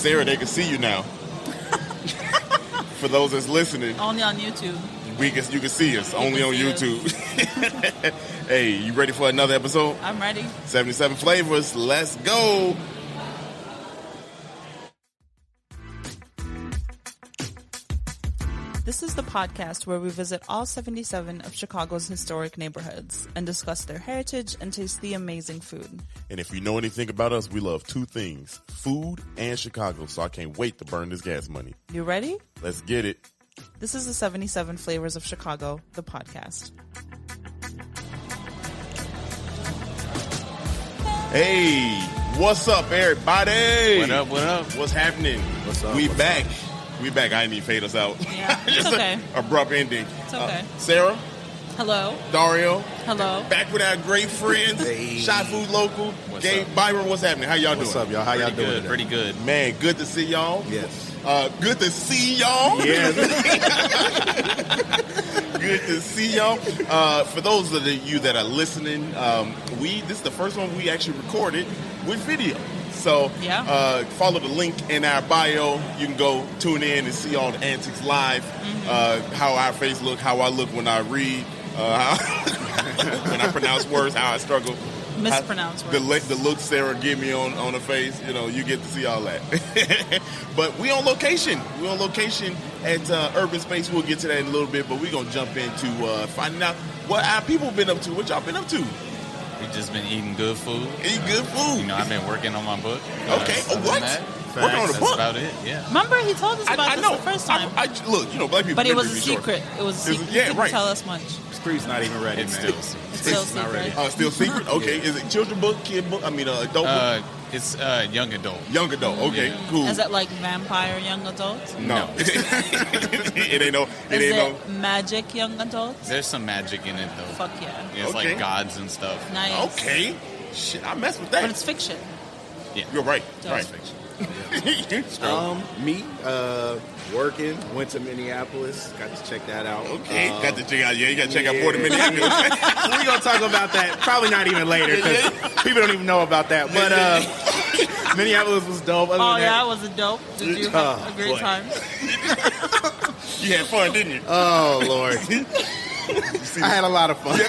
Sarah, they can see you now. For those that's listening, Only on YouTube. you can see us only on see YouTube. Hey, you ready for another episode? I'm ready. 77 flavors. Let's go. This is the podcast where we visit all 77 of Chicago's historic neighborhoods and discuss their heritage and taste the amazing food. And if you know anything about us, we love two things, food and Chicago, so I can't wait to burn this gas money. You ready? Let's get it. This is the 77 Flavors of Chicago, the podcast. Hey, what's up, everybody? What up, what up? What's happening? What's up, We what's back. We back. I didn't even fade us out. Yeah, it's Just okay. a abrupt ending. It's okay. Sarah, Hello. Dario, Hello. back with our great friends, Hey. Shot Food Local, What's Gabe, up? Byron. What's happening? How y'all What's doing? up, y'all? How y'all doing? Good, today? pretty good. Man, good to see y'all. Yes. Good to see y'all. Yes. Good to see y'all. For those of you that are listening, this is the first one we actually recorded with video. So Yeah. follow the link in our bio. You can go tune in and see all the antics live. How our face look, how I look when I read, when I pronounce words, how I struggle. Mispronounce The words. look Sarah give me on her face, you get to see all that. But we on location. We're on location at Urban Space. We'll get to that in a little bit, but we're going to jump into finding out what our people been up to. What y'all been up to? We've just been eating good food. Eat good food. You know, I've been working on my book. Okay. Other than What? that, Working on the that's book? about it, yeah. Remember, he told us about I this know. the first time. Look, black people. But it was a memory be short. secret. It was a It was- secret. yeah, He didn't right. tell us much. Street's not even ready, It's man. still It's still It's not secret. ready. Still secret? Okay. Is it children book, kid book? I mean, adult book? it's young adult. Young adult. Okay, Yeah. cool. Is it like vampire young adults? No. It ain't no. It Is ain't no. it magic young adults? There's some magic in it, though. Fuck yeah. Yeah, it's Okay. like gods and stuff. Nice. Okay. Shit, I mess with that. But it's fiction. Yeah. You're right. Does. Right. Fiction. Me, working, went to Minneapolis, got to check that out. Okay, got to check out. Yeah, you got to check out more than Minneapolis. We're going to talk about that probably not even later because people don't even know about that. But Minneapolis was dope. Other Oh, than yeah, that, it was a dope. Did you Oh, have a great boy. time? You had fun, didn't you? Oh, Lord. I had a lot of fun.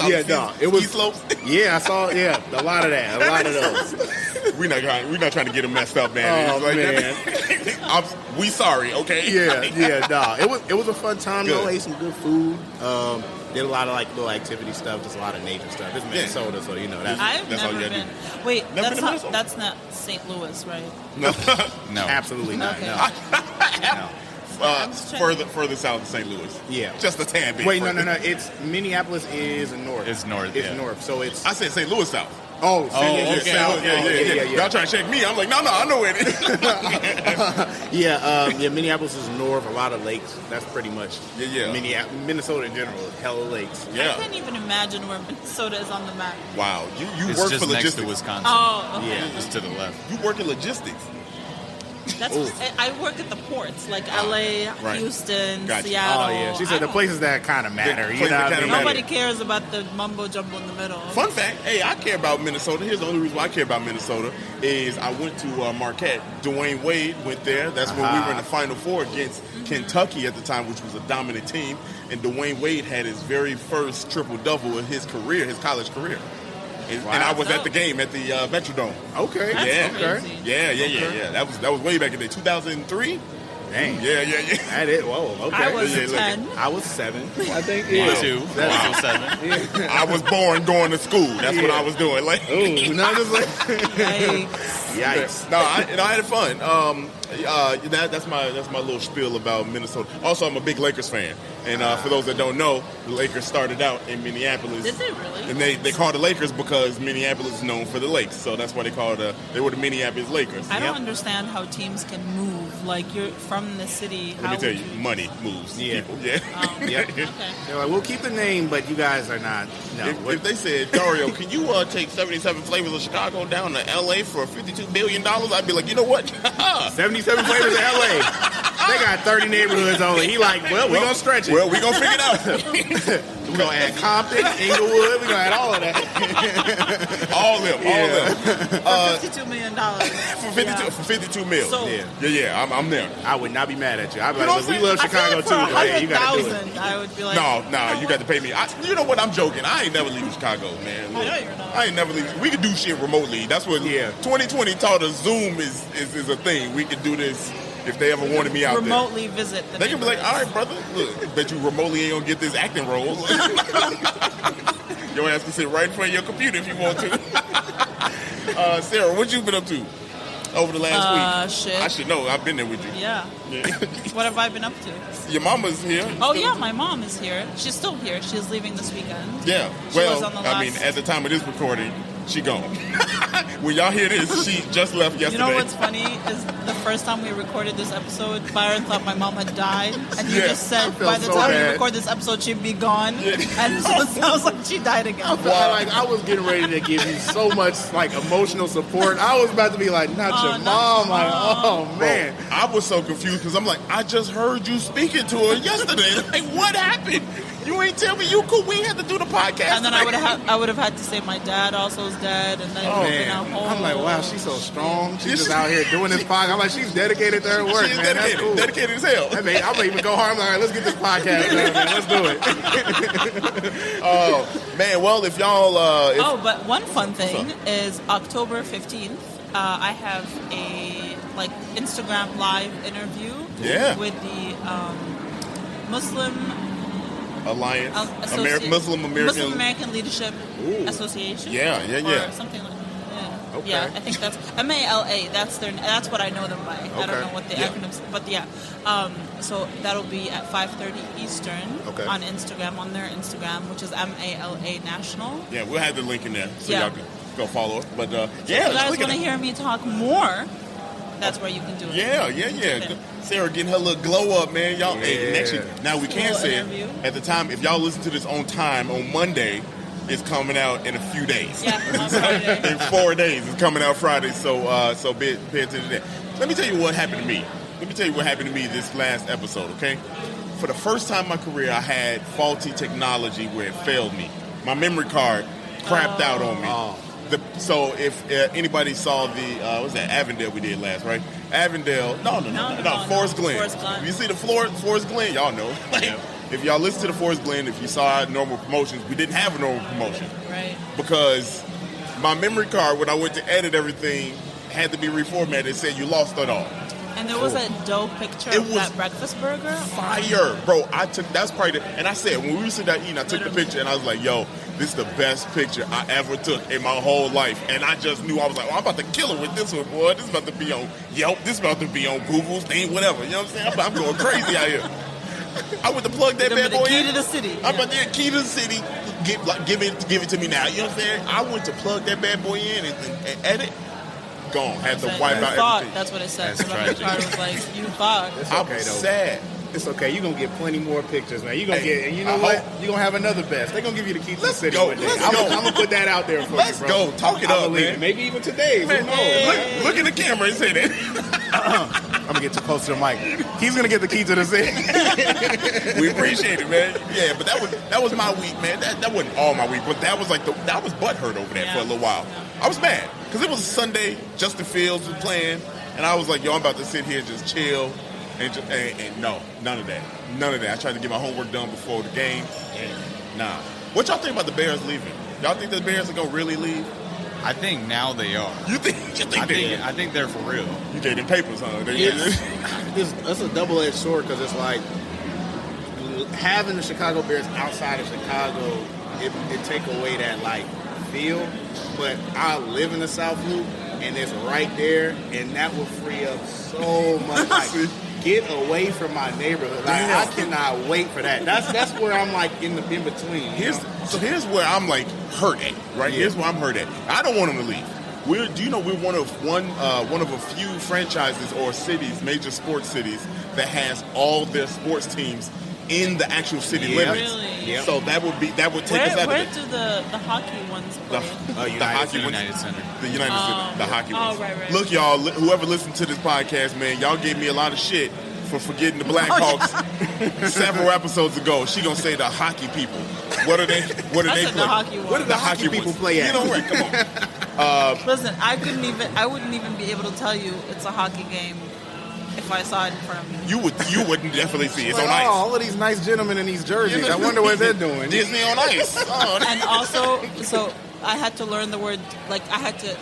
Yeah, no, it was- Ski slopes. Yeah, I saw, a lot of that. A lot of those. We're not trying to get them messed up, man. Oh, It's like- man. we sorry, okay? Nah. It was a fun time though. Good. Ate some good food. Did a lot of like little activity stuff, just a lot of nature stuff. It's Minnesota, so you know that. I've That's all never you gotta been. Wait, Never been to Minnesota? that's not St. Louis, right? No. No. Absolutely not. Okay. No. No. I'm just checking. Further south of St. Louis. Yeah. Just a tad bit. Wait, no. further. It's Minneapolis is north. It's north, It's yeah. north. So it's I said St. Louis south. oh, okay, south. okay. Y'all trying to check me? I'm like, no, I know where it is. Yeah. Minneapolis is north. A lot of lakes. That's pretty much. Yeah. Minnesota in general, hella lakes. I Yeah. can't even imagine where Minnesota is on the map. Wow. You It's work just for next logistics. to Wisconsin. Oh, okay. Yeah. Just to the left. You work in logistics. That's I work at the ports, like LA, right. Houston, Gotcha. Seattle. Oh yeah. She I said the don't- places that kind of matter. The You places know that what I kinda mean? matter. Nobody cares about the mumbo jumbo in the middle. Fun fact, hey, I care about Minnesota. Here's the only reason why I care about Minnesota is I went to Marquette. Dwayne Wade went there. That's when we were in the Final Four against Kentucky at the time, which was a dominant team. And Dwayne Wade had his very first triple-double of his career, his college career. And I was at the game at the Metrodome. Okay. That's Yeah. crazy. Yeah. That was way back in the 2003. Dang. Yeah. That is. Whoa. Okay. I was Yeah, look. 10. I was 7. I think. Me Yeah. too. Wow. Also 7. I was born going to school. That's what Yeah. I was doing. Like, Ooh, not just like. Yikes. Yikes. No, I had fun. That's my little spiel about Minnesota. Also, I'm a big Lakers fan, and for those that don't know, the Lakers started out in Minneapolis. Did they really? And they called the Lakers because Minneapolis is known for the lakes, so that's why they were the Minneapolis Lakers. I don't understand how teams can move. Like, you're from the city. Let me tell you, money moves Yeah. people. Yeah. Yep. Okay. They're like, we'll keep the name, but you guys are not. No. If they said, Dario, can you take 77 flavors of Chicago down to L.A. for $52 billion, I'd be like, you know what? 77 flavors of LA. They got 30 neighborhoods only. He like, well, we gonna stretch it. Well, we gonna figure it out. We gonna add Compton, Inglewood. We gonna add all of that. all them. $52 million. For 52 mil. So- Yeah, I'm there. I would not be mad at you. I'd be You know like, what look, I'm we love I feel Chicago like too. for But, hey, you gotta do it. 100,000, I would be like, No, you got to pay me. You know what? I'm joking. I ain't never leaving Chicago, man. I know you're not. I ain't never leaving. We can do shit remotely. That's what 2020 taught us. Zoom is a thing. We can do this if they ever wanted me out remotely visit. The there. They can be like, all neighborhoods. right, brother, look, bet you remotely ain't going to get this acting role. Your ass can sit right in front of your computer if you want to. Sarah, what you been up to over the last week? Shit. I should know. I've been there with you. Yeah. What have I been up to? Your mama's here. Oh yeah, my mom is here. She's still here. She's leaving this weekend. Yeah. She was on the I mean, last- at the time of this recording, she gone. When y'all hear this, she just left yesterday. You know what's funny is the first time we recorded this episode, Byron thought my mom had died, and he Yeah, just said felt by the so time we bad. record this episode, she'd be gone. And so it sounds like she died again. I was getting ready to give you so much like emotional support. I was about to be like, not your not mom. your Like, mom. oh man. I was so confused because I'm like, I just heard you speaking to her yesterday. Like, what happened? You ain't tell me you cool. We had to do the podcast. And then I would have had to say my dad also is dead, and then it would have been a whole. I'm like, wow, she's so strong. She's Yeah, just she- out here doing this podcast. I'm like, she's dedicated to her work, She's man. That's cool. dedicated as hell. I mean, I'm gonna even go hard. I'm like, all right, let's get this podcast done, man. Let's do it. Oh man, well if y'all, Oh, but one fun thing is October 15th. I have a Instagram live interview Yeah. with the Muslim Alliance, Association, Muslim American Leadership Association. Yeah. Or something like that. Okay. Yeah, I think that's MALA. That's what I know them by. I don't know what the acronyms, but yeah. So that'll be at 5:30 Eastern on Instagram, on their Instagram, which is MALA National. Yeah, we'll have the link in there so Yeah. y'all can go follow us. But If you guys want to hear me talk more, that's where you can do it. Yeah. Sarah getting her little glow up, man. Y'all, hey, next year. Now we can Little say interview. at the time, if y'all listen to this on time on Monday, it's coming out in a few days. Yeah, on Friday. In 4 days, it's coming out Friday. So pay attention to that. Let me tell you what happened to me. This last episode. Okay, for the first time in my career, I had faulty technology where it failed me. My memory card crapped out on me. So if anybody saw the what was that Avondale we did last, right? Avondale, no, Forest Glen. Forest Glen. You see the Forest Glen, y'all know. If y'all listen to the Forest Glen, if you saw our normal promotions, we didn't have a normal promotion Right. because my memory card, when I went to edit everything, had to be reformatted. It said you lost it all. And there was a dope picture It of was that breakfast burger. Fire, bro! that's probably and I said when we were sitting down eating, I took the picture and I was like, "Yo, this is the best picture I ever took in my whole life." And I just knew I was like, "Oh, I'm about to kill her with this one, boy. This is about to be on Yelp. This is about to be on Google's thing, whatever." You know what I'm saying? I'm going crazy out here. I went to plug that Gonna bad be the boy key in. to the city. I'm about to key to the city. Give it to me now. You know what I'm saying? I went to plug that bad boy in and edit. Gone. Had to wipe You out thought, everything. that's what it said. That's So my card was like, you thought. I okay, was though. sad. It's okay. You're going to get plenty more pictures, man. You're going to Hey, get, and you know I what? hope- You're going to have another best. They're going to give you the key to the Let's city go. one day. Let's I'm go. going to put that out there for Let's you, bro. go. Talk it I up, believe man. it. Maybe even today. Who Man, knows? look in the camera and say that. I'm going to get too close to the mic. He's going to get the key to the city. We appreciate it, man. Yeah, but that was my week, man. That wasn't all my week, but that was I was butthurt over that for a little while. I was mad because it was a Sunday. Justin Fields was playing, and I was like, "Yo, I'm about to sit here and just chill." And no, none of that. I tried to get my homework done before the game. And nah. What y'all think about the Bears leaving? Y'all think the Bears are gonna really leave? I think now they are. You think I think they're for real. you gave them papers, huh? It's a double-edged sword because it's like having the Chicago Bears outside of Chicago, it take away that like feel. But I live in the South Loop, and it's right there, and that will free up so much. Like, get away from my neighborhood. Like, I cannot wait for that. That's where I'm like in between. Here's where I'm like hurt at, right? Yeah. Here's where I'm hurt at. I don't want them to leave. We're one of a few franchises or cities, major sports cities, that has all their sports teams in the actual city limits. Really? Yeah. So that would take us out Where of do the hockey ones the play? hockey ones. United Center. The United Center, the hockey ones. right. Look, y'all, whoever listened to this podcast, man, y'all gave me a lot of shit for forgetting the Blackhawks several episodes ago. She gonna say the hockey people. What are they? What do they play? The hockey one. What do the hockey people play at? You know what? Come on. Listen, I wouldn't even be able to tell you it's a hockey game if I saw it in front of me. You wouldn't definitely see. It's Like, on ice. all of these nice gentlemen in these jerseys. I wonder what they're doing. Disney on ice. Oh, And also, so I had to learn the word, like I had to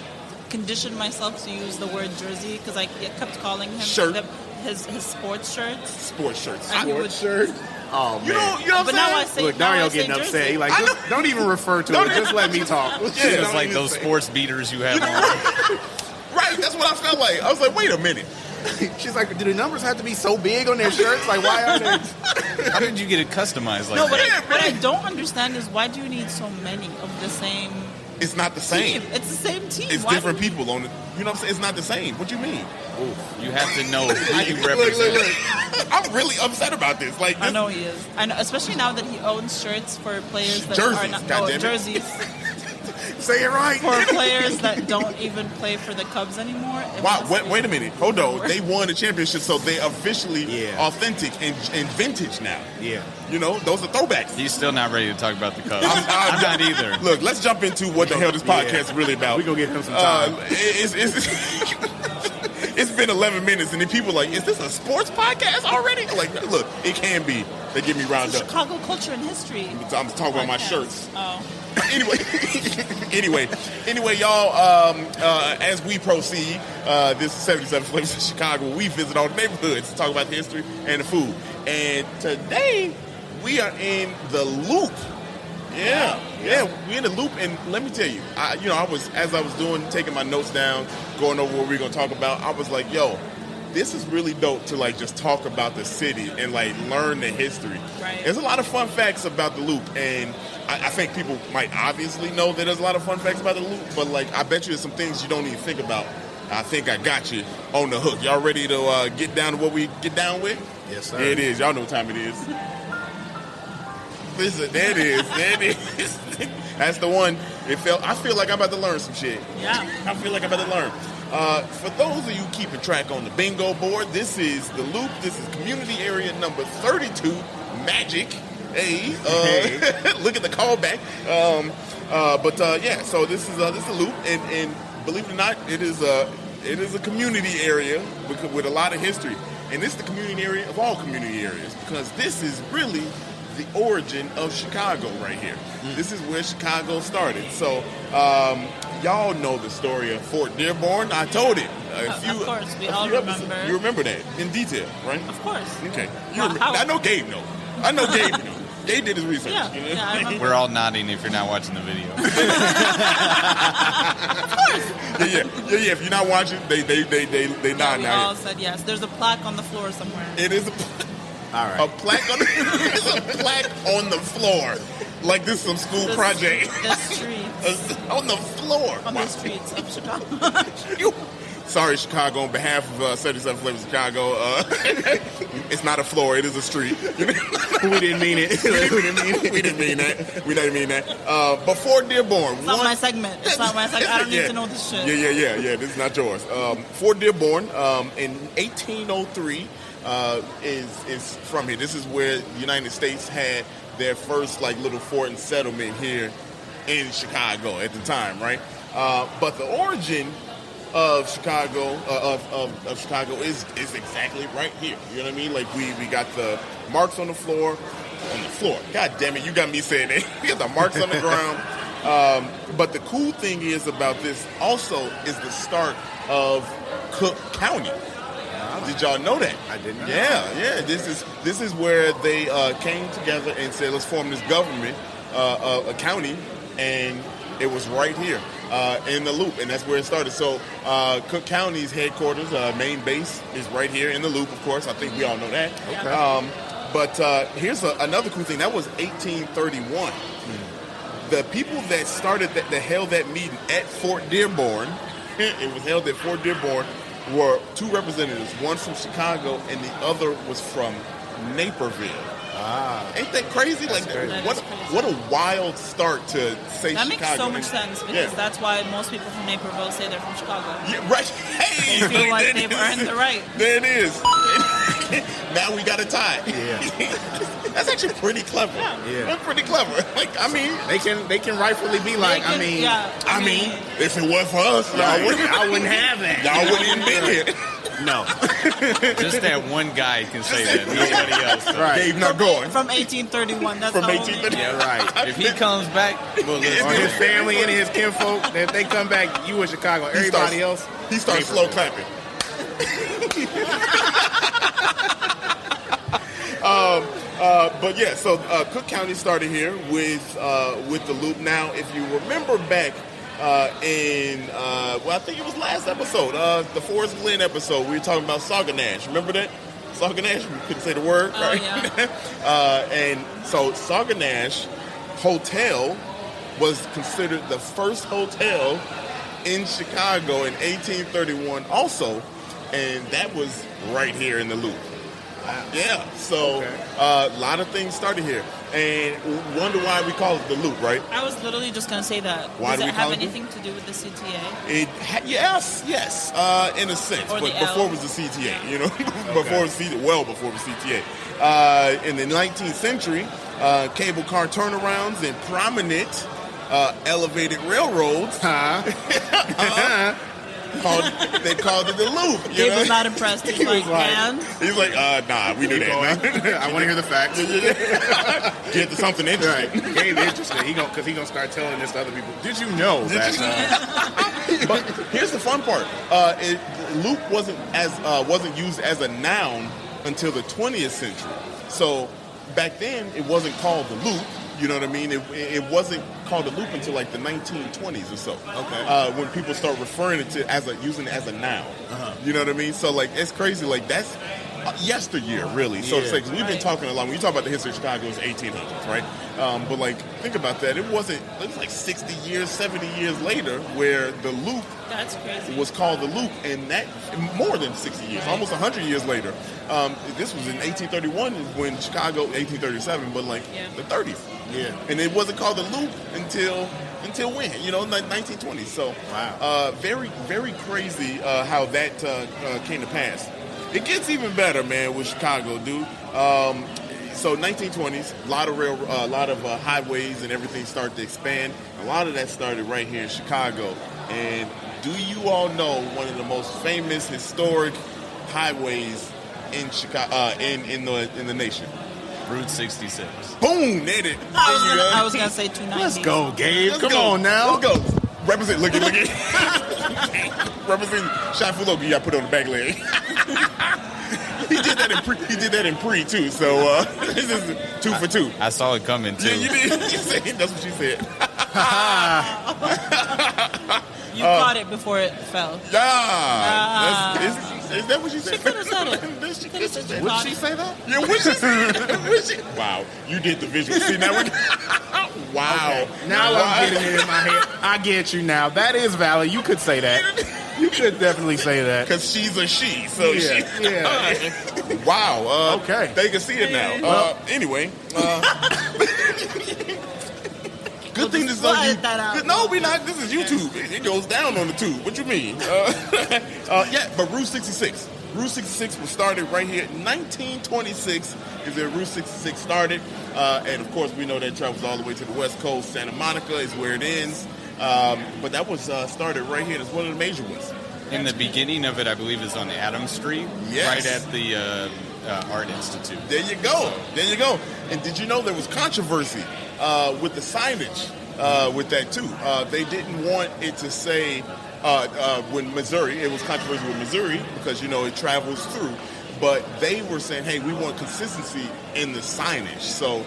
condition myself to use the word jersey because I kept calling him Shirt. his sports shirts. sports shirts. And he Sports would- shirt. Oh man. You know what But I'm now I saying? say, Look, now Dario I say getting jersey. upset. He like, don't even refer to it. Just let me talk. Yeah, It's Don't like even those say- sports beaters you have on. Right, that's what I felt like. I was like, wait a minute. She's like, do the numbers have to be so big on their shirts? Like, why are they? How did you get it customized like No, but that? what I don't understand is why do you need so many of the same It's not the same. team? It's the same team. It's Why different do you- people on it. You know what I'm saying? It's not the same. What you mean? You have to know who you Look, represent. look. I'm really upset about this. Like, I this- know he is. I know, especially now that he owns shirts for players that Jerseys, are not goddammit. jerseys Say it right. for players that don't even play for the Cubs anymore. It Wow, must be- wait a minute. Hold on. They won the championship, so they officially Yeah. authentic and vintage now. Yeah. You know, those are throwbacks. He's still not ready to talk about the Cubs. I'm- I'm not either. Look, let's jump into what the hell this podcast is really about. We gonna get him some time. It's been 11 minutes, and then people are like, is this a sports podcast already? Like, look, it can be. They get me round It's up. Chicago culture and history. I'm talking about my podcast. shirts. Oh, Anyway, y'all, as we proceed, this is 77 Flavors of Chicago. We visit all the neighborhoods to talk about the history and the food. And today, we are in the Loop. Yeah, we're in the Loop, and let me tell you, I was taking my notes down, going over what we're gonna talk about. I was like, yo, this is really dope to like just talk about the city and like learn the history. Right. There's a lot of fun facts about the Loop, and I think people might obviously know that there's a lot of fun facts about the Loop, but like I bet you there's some things you don't even think about. I think I got you on the hook. Y'all ready to get down to what we get down with? Yes, sir. There it is. Y'all know what time it is. Listen, there it is. There it is. That's the one. I feel like I'm about to learn some shit. yeah. I feel like I'm about to learn. For those of you keeping track on the bingo board, this is the Loop. This is community area number 32, Magic. Hey, look at the callback. So this is the Loop, and believe it or not, it is a community area with a lot of history, and this is the community area of all community areas because this is really the origin of Chicago right here. This is where Chicago started. So y'all know the story of Fort Dearborn. I told it. Of course, we all remember. You remember that in detail, right? Of course. Okay. Well, how- I know Gabe know. Gabe did his research. Yeah, you know? yeah, I remember. We're all nodding if you're not watching the video. Yeah. If you're not watching, they Yeah, nod we now. all said yes. There's a plaque on the floor somewhere. It is All a right. plaque on it's a plaque on the floor, like this is some school The- project The streets. on the floor. On Wow. the streets of Chicago. Sorry, Chicago. On behalf of 77 Flavors of Chicago, it's not a floor; it is a street. We didn't mean it. We didn't mean that. We didn't mean that. But Fort Dearborn. It's not my segment. It's not my segment. I don't need to know this shit. Yeah. This is not yours. Fort Dearborn in 1803 is from here. This is where the United States had their first like little fort and settlement here in Chicago at the time, right? But the origin of Chicago of Chicago is exactly right here. You know what I mean? Like we got the marks on the floor. God damn it, you got me saying that. We got the marks on the ground. But the cool thing is about this also is the start of Cook County. Did y'all know that? I did not. Yeah. This is where they came together and said, let's form this government, a county, and it was right here in the Loop, and that's where it started. So Cook County's headquarters, main base, is right here in the Loop. Of course, I think we all know that. Okay. But here's another cool thing. That was 1831. The people that that held that meeting at Fort Dearborn, it was held at Fort Dearborn, were two representatives, one from Chicago and the other was from Naperville. Ain't that crazy? Like, crazy. That what is crazy. what a wild start to say That Chicago. makes so much sense because Yeah. that's why most people from Naperville say they're from Chicago. Yeah, right. Hey, They feel like there they've it is. earned the right. There it is. Now we got a tie. Yeah. That's actually pretty clever. Yeah. That's pretty clever. Like, I mean, they can rightfully be like, I mean, if it was for us, I wouldn't have that. y'all wouldn't even been here. No. Just that one guy can say that. Nobody else. Does. Right. Dave not going. from 1831. That's From how old 1831. Yeah, right. If he comes back, well, listen. Or his family and his kinfolk, if they come back, you in Chicago. Everybody else, He starts slow clapping. But yeah, so Cook County started here with the loop. Now, if you remember back I think it was last episode, the Forest Glen episode, we were talking about Sauganash. Remember that? Sauganash? We couldn't say the word, right? Yeah. And so Sauganash Hotel was considered the first hotel in Chicago in 1831 also, and that was right here in the loop. Yeah, so a lot of things started here, and wonder why we call it the loop, right? I was literally just gonna say that. Why Does do it we call have it anything to do with the CTA? Yes, in a sense, Or but the before L. it was the CTA, you know, before it was before it was CTA. In the 19th century, cable car turnarounds and prominent elevated railroads. They called it the loop. Dave was not impressed. He's like, man. He's like, nah, we knew that. I want to hear the facts. Get to something interesting. Right. Gabe interested. Because he gonna start telling this to other people. Did you know that? But here's the fun part: loop wasn't used as a noun until the 20th century. So back then, it wasn't called the loop. You know what I mean? It wasn't called a loop until like the 1920s or so. Okay. When people start referring it to using it as a noun. You know what I mean? So like it's crazy. Like that's yesteryear, really. So it's like we've been talking a lot. When you talk about the history of Chicago, it's 1800s, right? But like think about that. It was like 60 years, 70 years later, where the loop That's crazy. was called the loop, and that more than 60 years, almost 100 years later. This was in 1831 when Chicago, 1837, but like the 30s. Yeah. And it wasn't called the loop until when? You know, 1920s. So very, very crazy how that came to pass. It gets even better, man, with Chicago, dude. So 1920s, a lot of highways and everything started to expand. A lot of that started right here in Chicago. And do you all know one of the most famous historic highways in Chicago, in the nation? Route 66. Boom! There it is. I was gonna say 290. Let's go, Gabe. Let's Come go. on now. Let's go. Represent. Look at. Represent Shot Fuloki. You got put on the back leg. He did that in pre too. So this is 2 for 2. I saw it coming too. Yeah, you did. You said that's what you said. You caught it before it fell. Is that what she said? She could have said it. She could have said you Would caught she it. say that? Yeah, what she said? Wow, you did the visual. See now we. Wow. Okay. Now I'm getting it in my head. I get you now. That is valid. You could say that. You could definitely say that. Because she's a she, so Yeah. Wow. Okay. They can see it now. Anyway. Good thing this is on edit that out. YouTube. No, we're not. This is YouTube. It goes down on the tube. What you mean? But Route 66. Route 66 was started right here. 1926 is where Route 66 started. And, of course, we know that it travels all the way to the West Coast. Santa Monica is where it ends. But that was started right here. It's one of the major ones. In the beginning of it, I believe, is on Adams Street, Yes. right at the Art Institute. There you go. There you go. And did you know there was controversy with the signage with that, too? They didn't want it to say, when Missouri, it was controversy with Missouri because, you know, it travels through. But they were saying, hey, we want consistency in the signage. So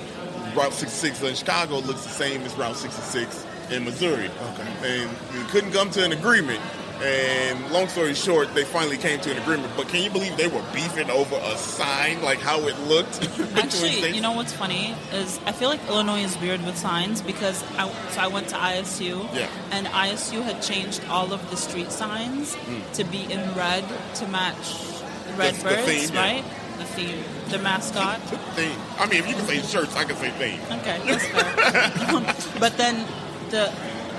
Route 66 in Chicago looks the same as Route 66 in Missouri. Okay. And we couldn't come to an agreement. And long story short, they finally came to an agreement. But can you believe they were beefing over a sign, like how it looked? Actually, you know what's funny is I feel like Illinois is weird with signs because I went to ISU, and ISU had changed all of the street signs to be in red to match Redbirds, the theme, right? The theme, the mascot. Theme. I mean, if you can say shirts, I can say theme. Okay, that's fair. But then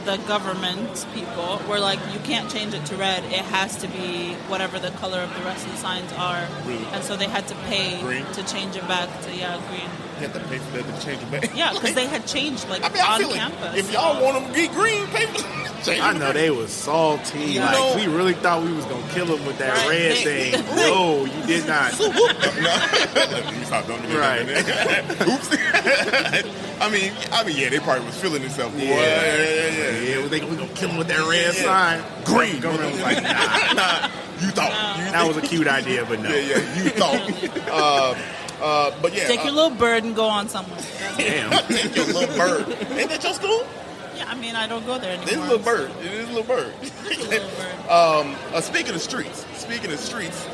the government people were like, you can't change it to red. It has to be whatever the color of the rest of the signs are. Really? And so they had to pay to change it back to, green. You had to pay for that to change it back? Yeah, because they had changed, like, I feel on campus. Like if y'all want them to get green, pay for I know they was salty. You like, know, we really thought we was going to kill them with that red thing. Right. No, you did not. You stopped doing it. Right. Oops. I mean, yeah, they probably was feeling themselves. Yeah, we going to kill them with that red sign. Green. Government was like, nah. You thought. That was a cute idea, but no. Yeah, you thought. But yeah. Take your little bird and go on somewhere. Damn. Take your little bird. Ain't that your school? Yeah, I mean, I don't go there anymore. It's a little bird. It is a little bird. It's a little bird. Speaking of streets,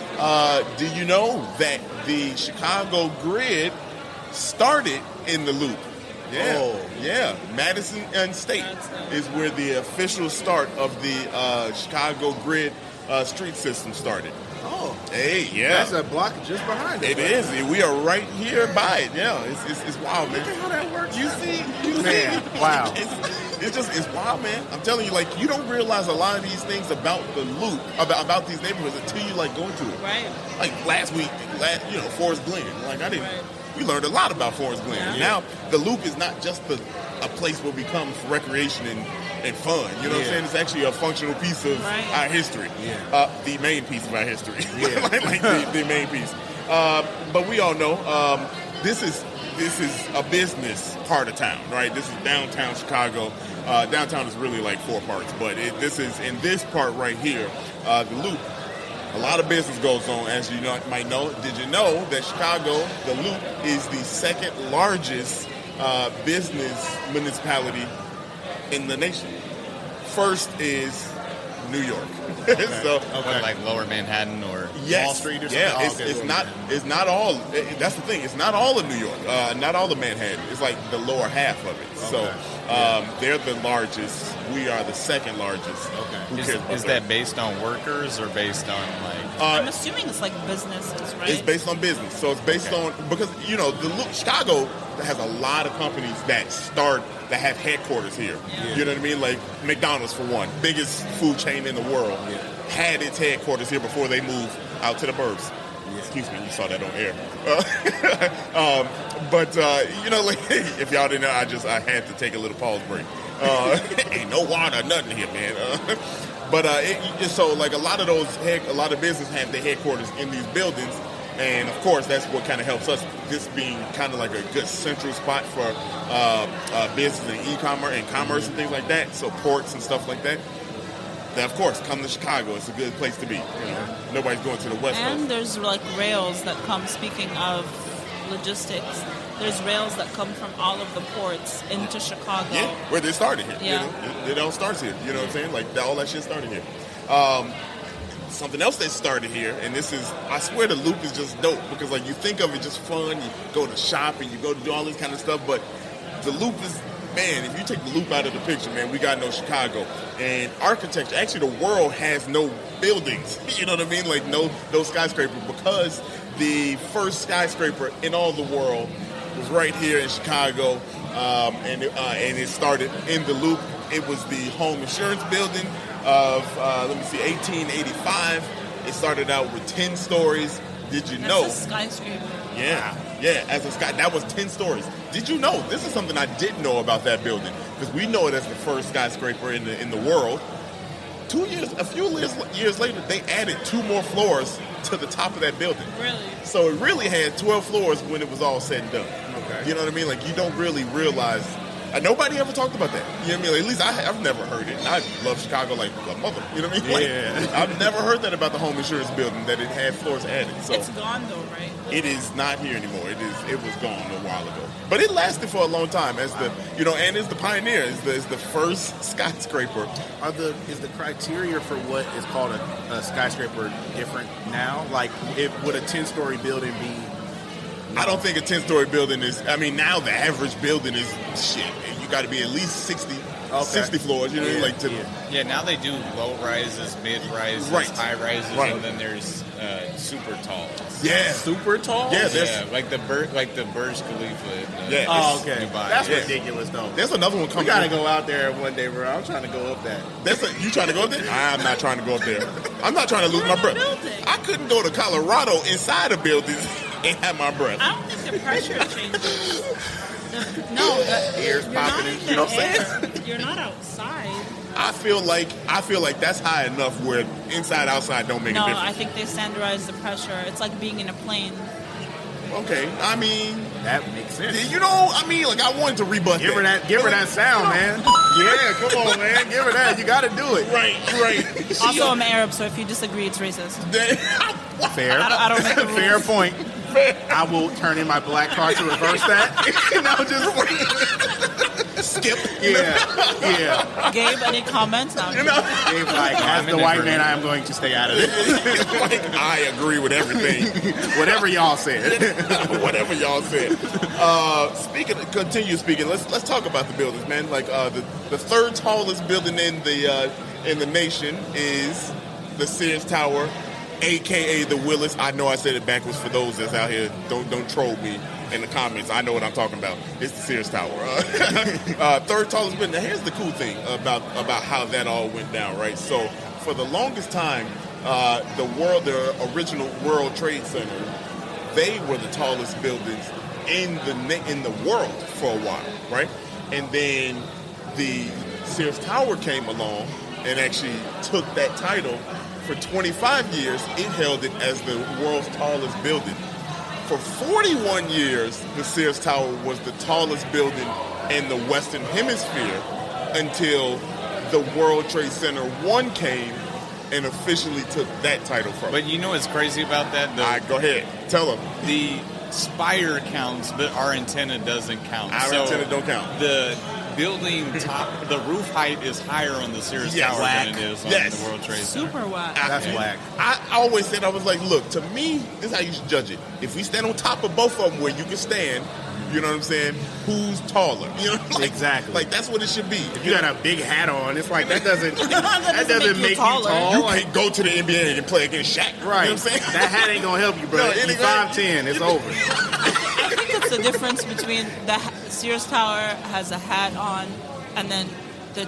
do you know that the Chicago grid started in the Loop? Yeah. Oh. Yeah. Madison and State is where the official start of the Chicago grid street system started. Oh. Hey, yeah. That's a block just behind us. It is. We are right here by it. Yeah. It's wild, man. Look at how that works. You see? Man, wow. It's wild, man. I'm telling you, like, you don't realize a lot of these things about the Loop, about these neighborhoods until you, like, go into it. Right. Like, last week, Forest Glen. Like, we learned a lot about Forest Glen. Yeah. Now, the Loop is not just a place where it becomes recreation and fun. You know what I'm saying? It's actually a functional piece of our history. Yeah. The main piece of our history. Yeah. the main piece. But we all know this is a business part of town, right? This is downtown Chicago. Downtown is really like 4 parts, but this is in this part right here, the Loop. A lot of business goes on, as you might know. Did you know that Chicago, the Loop, is the second largest business municipality in the nation? First is New York. So, like Lower Manhattan or Wall Street or something? Yeah, it's not all. That's the thing. It's not all of New York. Not all of Manhattan. It's like the lower half of it. So they're the largest. We are the second largest. Okay. Who cares about is that based on workers or based on like? I'm assuming it's like businesses, right? It's based on business. So it's based on because Chicago has a lot of companies that have headquarters here. Yeah. You know what I mean? Like McDonald's, for one, biggest food chain in the world, had its headquarters here before they moved out to the burbs. Yeah. Excuse me, you saw that on air. But if y'all didn't know, I had to take a little pause break. Ain't no water, nothing here, man. So like a lot of business have their headquarters in these buildings. And, of course, that's what kind of helps us, this being kind of like a good central spot for business and e-commerce and commerce and things like that, so ports and stuff like that. Then, of course, come to Chicago. It's a good place to be. Nobody's going to the West Coast. And there's, like, rails that come, speaking of logistics, there's rails that come from all of the ports into Chicago. Yeah, where they started here. Yeah. It all starts here. You know what I'm saying? Like, all that shit started here. Something else that started here, and this is, I swear the Loop is just dope, because like you think of it just fun, you go to shop and you go to do all this kind of stuff, but the Loop is, man, if you take the Loop out of the picture, man, we got no Chicago. And architecture, actually the world has no buildings, you know what I mean? Like no skyscraper, because the first skyscraper in all the world was right here in Chicago, and it started in the Loop. It was the home insurance building of 1885. It started out with 10 stories. Did you know? That's a skyscraper. Yeah, as a that was 10 stories. Did you know? This is something I didn't know about that building, because we know it as the first skyscraper in the world. A few years later, they added 2 more floors to the top of that building. Really? So it really had 12 floors when it was all said and done. Okay. You know what I mean? Like, you don't really realize. Nobody ever talked about that. You know what I mean? Like, at least I've never heard it. And I love Chicago like a mother. You know what I mean? Yeah. Like, I've never heard that about the home insurance building, that it had floors added. So It's gone though, right? it is not here anymore. It was gone a while ago. But it lasted for a long time as and it's the pioneer. It's the first skyscraper. Is the criteria for what is called a skyscraper different now? Like, would a 10-story building be? I don't think a 10-story building is. I mean, now the average building is shit. got to be at least 60 floors. You know, like to. Yeah, now they do low rises, mid rises, high rises, and then there's super tall. Yeah, super tall. Yeah, like the Burj Khalifa. Okay. Dubai. That's ridiculous, though. There's another one coming. We gotta go out there one day, bro. I'm trying to go up that. You trying to go up there? I'm not trying to go up there. I'm not trying to lose my breath. I couldn't go to Colorado inside a building and have my breath. I don't think the pressure changes. Ears popping and shit. You know what I'm saying? You're not outside. I feel like that's high enough where inside outside don't make a difference. No, I think they standardize the pressure. It's like being in a plane. Okay, I mean that makes sense. You know, I mean, like I wanted to rebut. Give her that sound, man. Yeah, come on, man. Give her that. You got to do it. Right. Also, I'm Arab, so if you disagree, it's racist. Fair. I don't make the rules. Fair point. I will turn in my black card to reverse that. No, just skip. Yeah. Gabe, any comments? No. Gabe, like, as the white man, I am going to stay out of it. Like, I agree with everything. Whatever y'all said. Whatever y'all said. Continue speaking. Let's talk about the buildings, man. Like the third tallest building in the nation is the Sears Tower, AKA the Willis. I know I said it backwards for those that's out here. Don't troll me in the comments. I know what I'm talking about. It's the Sears Tower. Third tallest building. Now, here's the cool thing about how that all went down, right? So for the longest time, the original World Trade Center, they were the tallest buildings in the world for a while, right? And then the Sears Tower came along and actually took that title. For 25 years, it held it as the world's tallest building. For 41 years, the Sears Tower was the tallest building in the Western Hemisphere until the World Trade Center 1 came and officially took that title from it. But you know what's crazy about that? All right, go ahead. Tell them. The spire counts, but our antenna doesn't count. Our antenna don't count. The building top, the roof height is higher on the Sears Tower than it is on the World Trade Center. Super whack. That's whack. I always said, I was like, look, to me, this is how you should judge it. If we stand on top of both of them where you can stand, you know what I'm saying, who's taller? You know, exactly. Like, that's what it should be. If you got a big hat on, it's like, that doesn't make you taller. tall. You can't go to the NBA and play against Shaq. Right. You know what I'm saying? That hat ain't going to help you, bro. No, You're 5'10", it's over. I think it's the difference between the Sears Tower has a hat on, and then the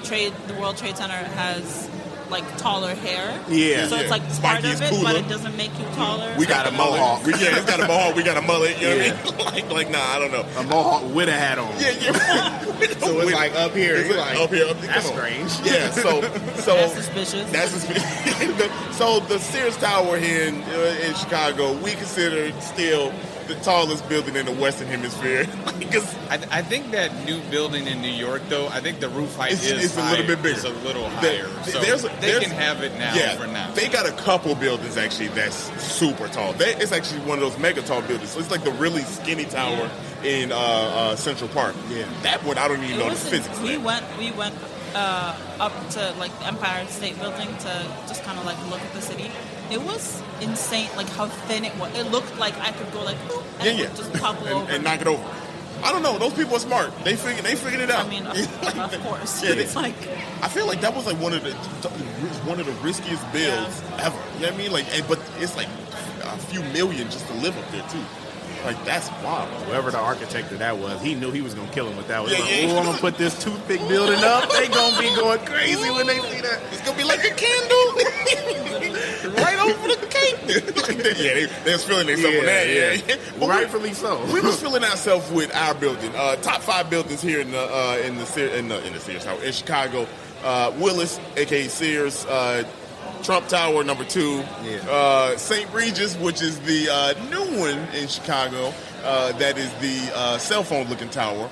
World Trade Center has like taller hair. Yeah. So it's like part of it, cooler. but it doesn't make you taller. We got a mohawk. It's got a mohawk. We got a mullet. You know what I mean? Like, nah, I don't know. A mohawk with a hat on. Yeah. So it's like up here. It's like up here. That's strange. Yeah. So That's suspicious. So the Sears Tower here in Chicago, we consider still the tallest building in the Western Hemisphere. I think that new building in New York, though, I think the roof height is a little bit bigger. It's a little higher. They can have it now for now. They got a couple buildings, actually, that's super tall. It's actually one of those mega tall buildings. So it's like the really skinny tower in Central Park. Yeah. That one, I don't even know the physics. We went up to like the Empire State Building to just kind of like look at the city. It was insane, like how thin it was. It looked like I could go like, and just topple over and knock it over. I don't know. Those people are smart. They figured it out. I mean, of course. Yeah, it's like I feel like that was like one of the riskiest builds ever. You know what I mean? Like, but it's like a few million just to live up there too. Like, that's wild. Whoever the architect of that was, he knew he was going to kill him with that one. Oh, I'm going to put this toothpick building up. They going to be going crazy when they see that. It's going to be like a candle right over the cake. Yeah, they was feeling themselves on that. Yeah. Well, rightfully so. We was feeling ourselves with our building. Top 5 buildings here in the Sears Tower in Chicago. Willis, a.k.a. Sears. Trump Tower, number 2. Yeah. St. Regis, which is the new one in Chicago. That is the cell phone-looking tower.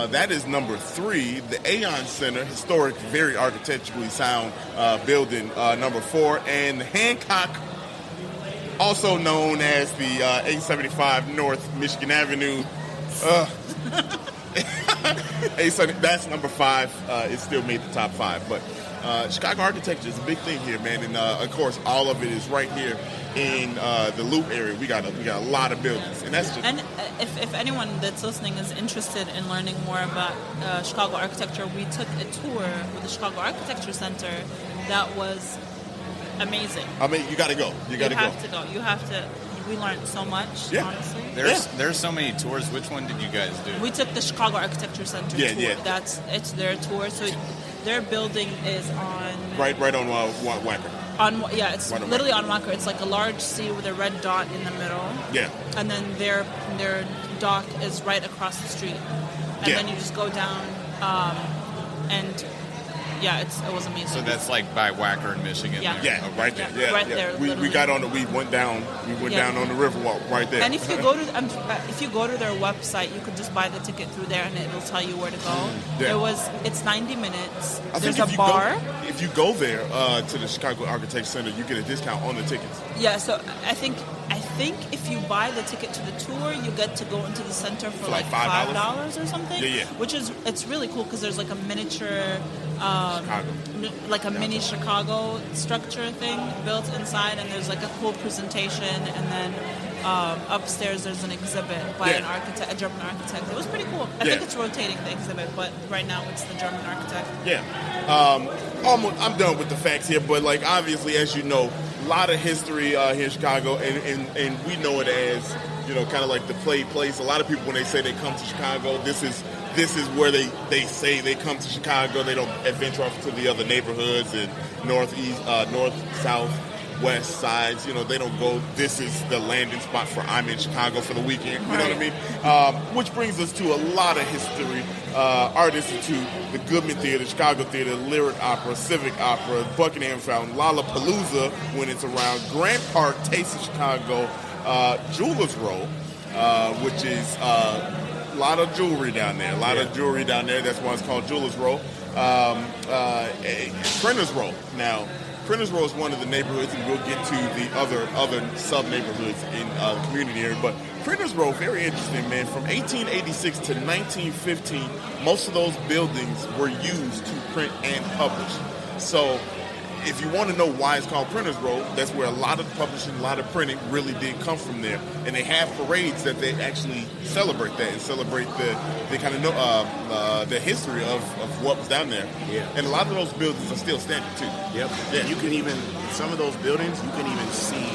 That is number 3. The Aon Center, historic, very architecturally sound building, number 4. And Hancock, also known as the 875 North Michigan Avenue. That's number 5. It still made the top 5, but Chicago architecture is a big thing here, man, and of course, all of it is right here in the Loop area. We got a lot of buildings, and that's just. And if anyone that's listening is interested in learning more about Chicago architecture, we took a tour with the Chicago Architecture Center that was amazing. I mean, you got to go. You have to go. You have to. We learned so much, honestly. There's so many tours. Which one did you guys do? We took the Chicago Architecture Center tour. Yeah. It's their tour. So their building is on right on Wacker. It's right literally on Wacker. It's like a large C with a red dot in the middle. Yeah. And then their dock is right across the street. And then you just go down and. Yeah, it was amazing. So that's like by Wacker in Michigan. Yeah, right there. Yeah, right there. We got on. We went down on the Riverwalk right there. And if you go to their website, you could just buy the ticket through there, and it'll tell you where to go. It's 90 minutes. There's a bar. If you go there to the Chicago Architecture Center, you get a discount on the tickets. Yeah, so I think if you buy the ticket to the tour, you get to go into the center for like $5 or something. Yeah. Which it's really cool because there's like a miniature. Like a mini Chicago structure thing built inside, and there's like a cool presentation, and then upstairs there's an exhibit by a German architect. It was pretty cool. I think it's rotating, the exhibit, but right now it's the German architect. Yeah. I'm done with the facts here, but like obviously, as you know, a lot of history here in Chicago, and we know it as, kind of like the play place. A lot of people, when they say they come to Chicago, this is where they say they come to Chicago. They don't adventure off to the other neighborhoods and north, south, west sides. They don't go. This is the landing spot for I'm in Chicago for the weekend. You know what I mean? Which brings us to a lot of history. Art Institute, the Goodman Theater, Chicago Theater, Lyric Opera, Civic Opera, Buckingham Fountain, Lollapalooza when it's around, Grant Park, Taste of Chicago, Jewelers Row, which is a lot of jewelry down there. That's why it's called Jewelers Row. Printers Row. Now, Printers Row is one of the neighborhoods, and we'll get to the other sub-neighborhoods in the community area. But Printers Row, very interesting, man. From 1886 to 1915, most of those buildings were used to print and publish. So if you want to know why it's called Printers Row, that's where a lot of the publishing, a lot of printing really did come from there. And they have parades that they actually celebrate that and celebrate the kind of the history of what was down there. Yeah. And a lot of those buildings are still standing too. Yep. Yeah. You can even, some of those buildings, you can even see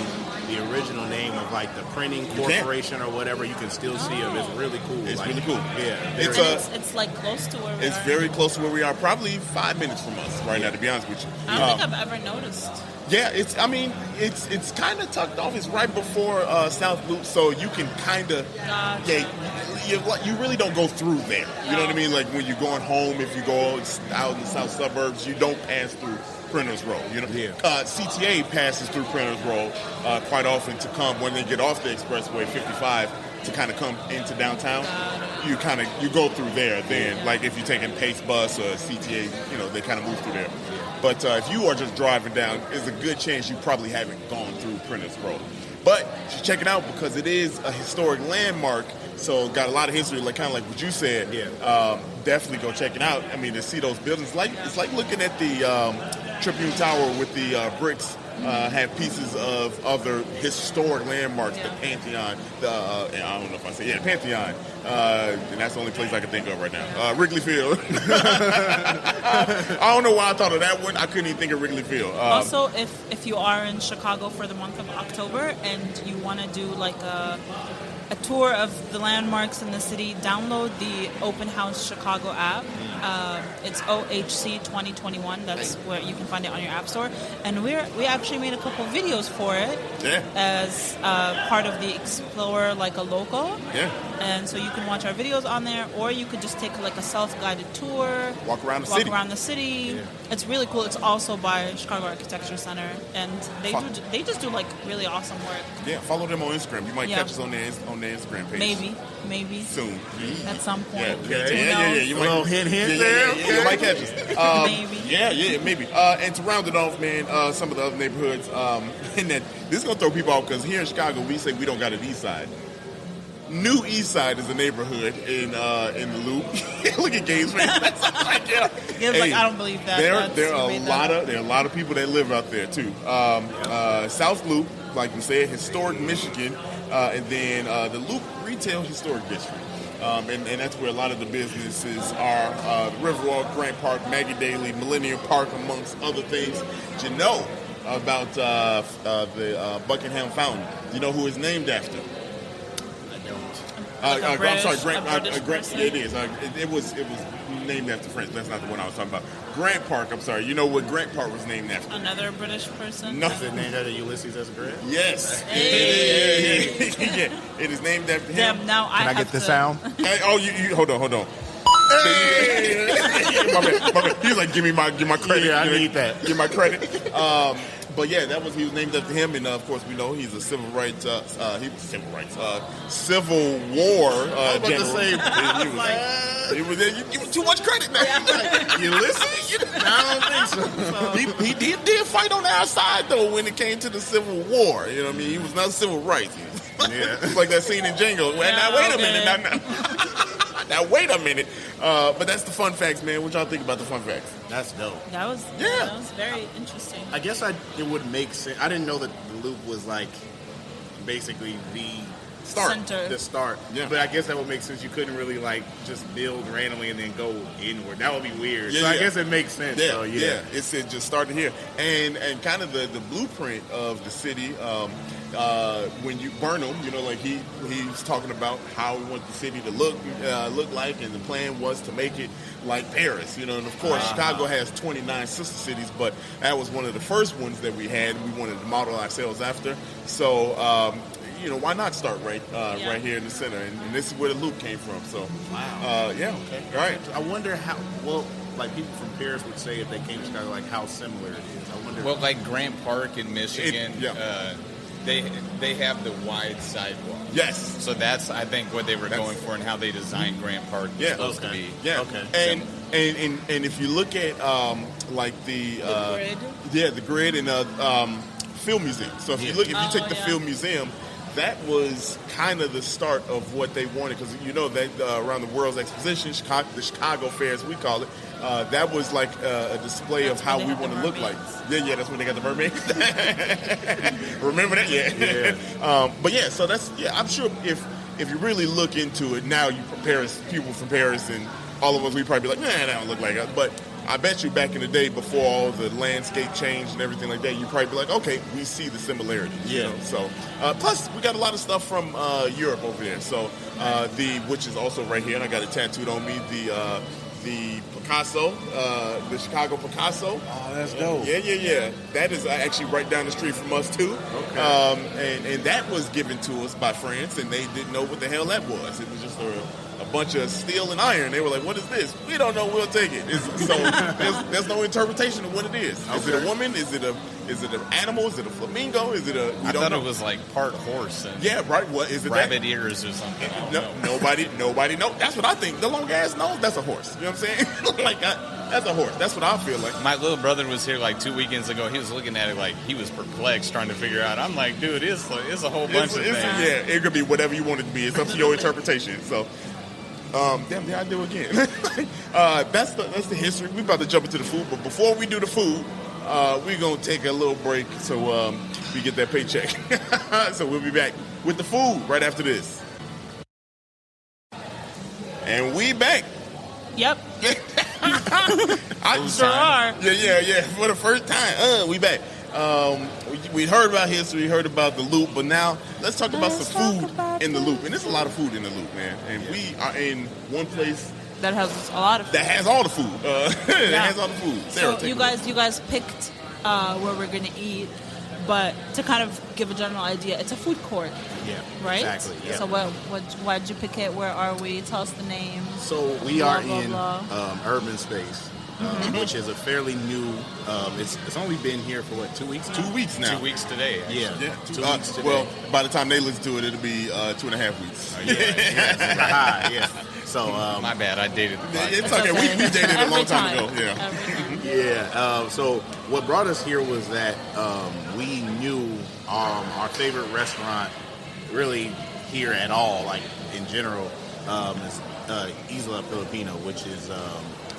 the original name of like the printing corporation or whatever. You can still see them. It's really cool. It's really cool. Yeah. It's like close to where we are. It's very close to where we are. Probably 5 minutes from us right now, to be honest with you. I don't think I've ever noticed. Yeah, it's kind of tucked off. It's right before South Loop, so you can kind of you really don't go through there. You know what I mean? Like when you're going home, if you go out in the south suburbs, you don't pass through Printers Row. CTA passes through Printers Row quite often to come when they get off the Expressway 55 to kind of come into downtown. You go through there. Then, like if you're taking Pace Bus or CTA, they kind of move through there. But if you are just driving down, there's a good chance you probably haven't gone through Printers Row. But you should check it out because it is a historic landmark. So got a lot of history, like kind of like what you said. Yeah. Definitely go check it out. I mean, to see those buildings, it's like looking at the Tribune Tower with the bricks. Have pieces of other historic landmarks, the Pantheon, I don't know if I say, the Pantheon, and that's the only place I can think of right now. Wrigley Field. I don't know why I thought of that one. I couldn't even think of Wrigley Field. Also, if you are in Chicago for the month of October and you want to do like a tour of the landmarks in the city, download the Open House Chicago app. It's OHC 2021. That's where you can find it on your app store. And we actually made a couple videos for it as part of the Explore Like a Local. Yeah. And so you can watch our videos on there, or you could just take like a self-guided tour. Walk around the city. Yeah. It's really cool. It's also by Chicago Architecture Center, and they just do like really awesome work. Yeah, follow them on Instagram. You might catch us on their Instagram page. Maybe soon at some point. Yeah. You might hint there. Yeah, you might catch us. Maybe. Yeah, maybe. And to round it off, man, some of the other neighborhoods, and then this is gonna throw people off because here in Chicago we say we don't got an east side. New East Side is a neighborhood in the Loop. Look at Gabe's face. Gabe's like, I don't believe that. There are a lot of people that live out there too. South Loop, like we said, historic Michigan, and then the Loop Retail Historic District. And that's where a lot of the businesses are. Riverwalk, Grant Park, Maggie Daly, Millennium Park, amongst other things. Do you know about the Buckingham Fountain? Do you know who it's named after? I'm sorry, Grant. Yeah, it is. It was named after French. That's not the one I was talking about. Grant Park. I'm sorry. You know what Grant Park was named after? Another British person. Is it named after Ulysses S. Grant? Yes. Hey. Yeah. It is named after him. Damn. Now Can I get the sound? Hey, you hold on. Hey. my bad. He was like, give me my credit. Yeah, I need that. Give my credit. But yeah, he was named after him, and of course we know he's a civil War general. He was you give him too much credit now. You listen? I don't think so. He did fight on our side though when it came to the Civil War. You know what I mean? He was not civil rights. It's like that scene in Django. Now wait a minute. Now wait a minute. But that's the fun facts, man. What y'all think about the fun facts? That's dope. That was very interesting. I guess it would make sense. I didn't know that the Loop was like basically the start. Yeah. But I guess that would make sense. You couldn't really like just build randomly and then go inward. That would be weird. So I guess it makes sense. Yeah, so, It just started here, and kind of the blueprint of the city. When you Burnham, like he's talking about how he wants the city to look like, and the plan was to make it like Paris. And of course Chicago has 29 sister cities, but that was one of the first ones that we had. We wanted to model ourselves after. So why not start right here in the center? And this is where the Loop came from. So Okay. All right. I wonder how like people from Paris would say if they came to Chicago, like how similar it is. I wonder. Well, like Grant Park in Michigan. They have the wide sidewalk. Yes. So that's, I think, what they were going for and how they designed Grant Park was supposed to be. Yeah. Okay. And if you look at like the grid. The grid and Film Museum. So if you take the Film Museum, that was kind of the start of what they wanted, because that around the World's Exposition, the Chicago Fair as we call it, that was like a display of how we want to look like. Yeah, that's when they got the mermaids. Remember that? Yeah. But yeah, so I'm sure if you really look into it now, you people from Paris and all of us, we probably be like, that don't look like us. But I bet you back in the day, before all the landscape changed and everything like that, you probably be like, okay, we see the similarities. Yeah. So plus we got a lot of stuff from Europe over there. So which is also right here, and I got it tattooed on me. The Picasso, the Chicago Picasso. Oh, that's dope. Yeah. That is actually right down the street from us too. Okay. And that was given to us by France, and they didn't know what the hell that was. It was just a bunch of steel and iron. They were like, "What is this? We don't know. We'll take it." So there's no interpretation of what it is. Okay. Is it a woman? Is it an animal? Is it a flamingo? Is it a? I thought it was like part horse. And right. What is it? Rabbit ears or something. Nobody knows. That's what I think. The long ass nose. That's a horse. You know what I'm saying? That's a horse. That's what I feel like. My little brother was here like 2 weekends ago. He was looking at it like he was perplexed, trying to figure out. I'm like, dude, it's a whole bunch of things. Yeah, it could be whatever you want it to be. It's up to your interpretation. So. Damn, did I do it again? That's the history. We're about to jump into the food, but before we do the food, we're going to take a little break so we get that paycheck. So we'll be back with the food right after this. And we back. Yep. I sure are. Yeah. For the first time, we back. We heard about history, we heard about the Loop, but now let's talk about some food in the Loop. And there's a lot of food in the Loop, man. And we are in one place that has a lot of food. That has all the food. That has all the food. Sarah, so you guys picked where we're going to eat, but to kind of give a general idea, it's a food court. Yeah. Right? Exactly. Yeah. So why did you pick it? Where are we? Tell us the name. So we are in Urban Space. Which is a fairly new. It's only been here for 2 weeks now? 2 weeks now. 2 weeks today. Actually. Yeah. 2 weeks today. Well, by the time they listen to it, it'll be 2.5 weeks. Yeah. So my bad. I dated the podcast. It's okay. We dated a long time ago. Yeah. So what brought us here was that we knew our favorite restaurant really here at all, like in general, is Isla Filipino, which is a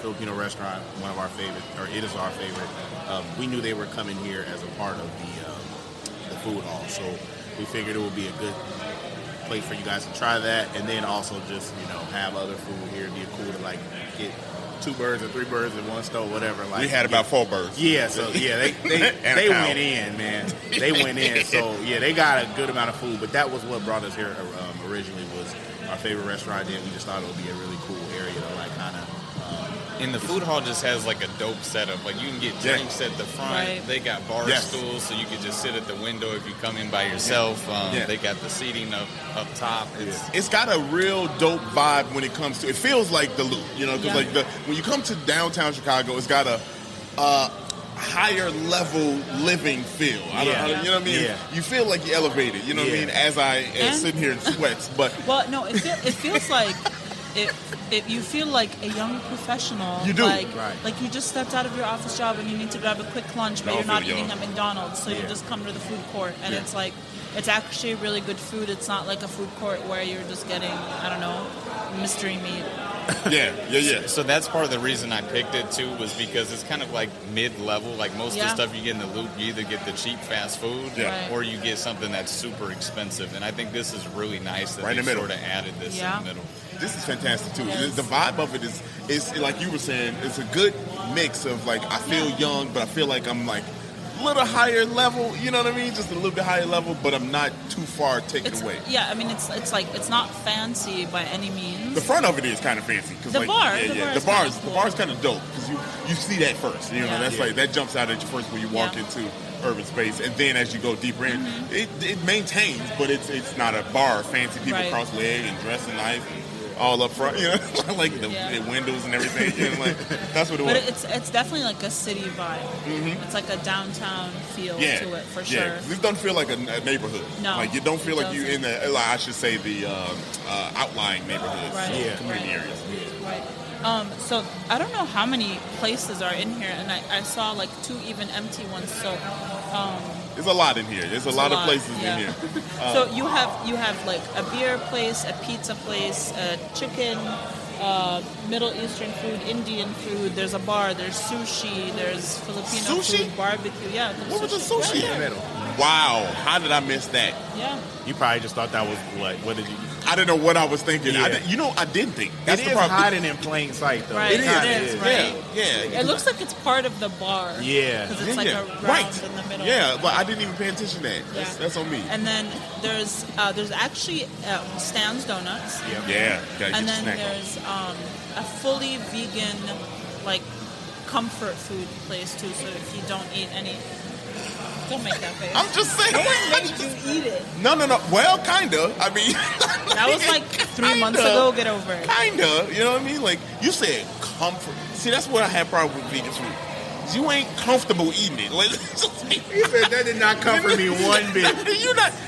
Filipino restaurant, one of our favorite, or it is our favorite. We knew they were coming here as a part of the food hall, so we figured it would be a good place for you guys to try that, and then also just have other food here. It'd be cool to like get 2 birds or 3 birds in one stove, whatever. Like we had about 4 birds. Yeah, so yeah, they went in, man. They went in. So yeah, they got a good amount of food. But that was what brought us here originally, was our favorite restaurant. And we just thought it would be a really cool area to like kind of. And the food hall just has like a dope setup. Like you can get drinks at the front. Right. They got bar stools, so you can just sit at the window if you come in by yourself. They got the seating up top. It's got a real dope vibe when it comes to. It feels like the Loop, because when you come to downtown Chicago, it's got a higher level living feel. You know what I mean? Yeah. You feel like you're elevated. You know what I mean? As I am sitting here in sweats, but it feels like. If you feel like a young professional, you do. Like you just stepped out of your office job and you need to grab a quick lunch, but you're not eating at McDonald's, so you just come to the food court, and it's like, it's actually really good food. It's not like a food court where you're just getting, I don't know, mystery meat. Yeah. So that's part of the reason I picked it too, was because it's kind of like mid-level. Like most of the stuff you get in the Loop, you either get the cheap fast food or you get something that's super expensive. And I think this is really nice that they sort of added this in the middle. This is fantastic too. The vibe of it is like you were saying. It's a good mix of like, I feel young, but I feel like I'm like a little higher level. You know what I mean? Just a little bit higher level, but I'm not too far taken away. Yeah, I mean it's like it's not fancy by any means. The front of it is kind of fancy. The bar is kind of dope because you see that first. That's like that jumps out at you first when you walk into urban space, and then as you go deeper in, it maintains, but it's not a bar. Fancy people cross leg and dressing nice. All up front, like the windows and everything. Like that's what it was. But it's definitely like a city vibe. Mm-hmm. It's like a downtown feel to it for sure. This doesn't feel like a neighborhood. No, like you don't feel like you're in the. I should say the outlying neighborhoods, community areas. Right. So I don't know how many places are in here, and I saw like 2 even empty ones. So. There's a lot in here. There's a lot of places in here. So you have like a beer place, a pizza place, a chicken, Middle Eastern food, Indian food. There's a bar. There's sushi. There's Filipino food, barbecue. Yeah. What was the sushi in the middle? Wow. How did I miss that? Yeah. You probably just thought that was what did you? I didn't know what I was thinking. Yeah. I didn't think. That's it is hiding in plain sight, though. Right. It is. Right? Yeah. It looks like it's part of the bar. Yeah. Because it's like a round in the middle. Yeah, but I didn't even pay attention to that. That's on me. And then there's actually Stan's Donuts. Yeah. And then there's a fully vegan, like, comfort food place, too. So if you don't eat any... Don't make that face. I'm just saying. No one made you eat it. No. Well, kinda. I mean, that was like 3 months ago. Get over it. Kinda. You know what I mean? Like you said, comfort. See, that's what I had problem with vegan food. You ain't comfortable eating it. Like, he said that did not comfort me one bit.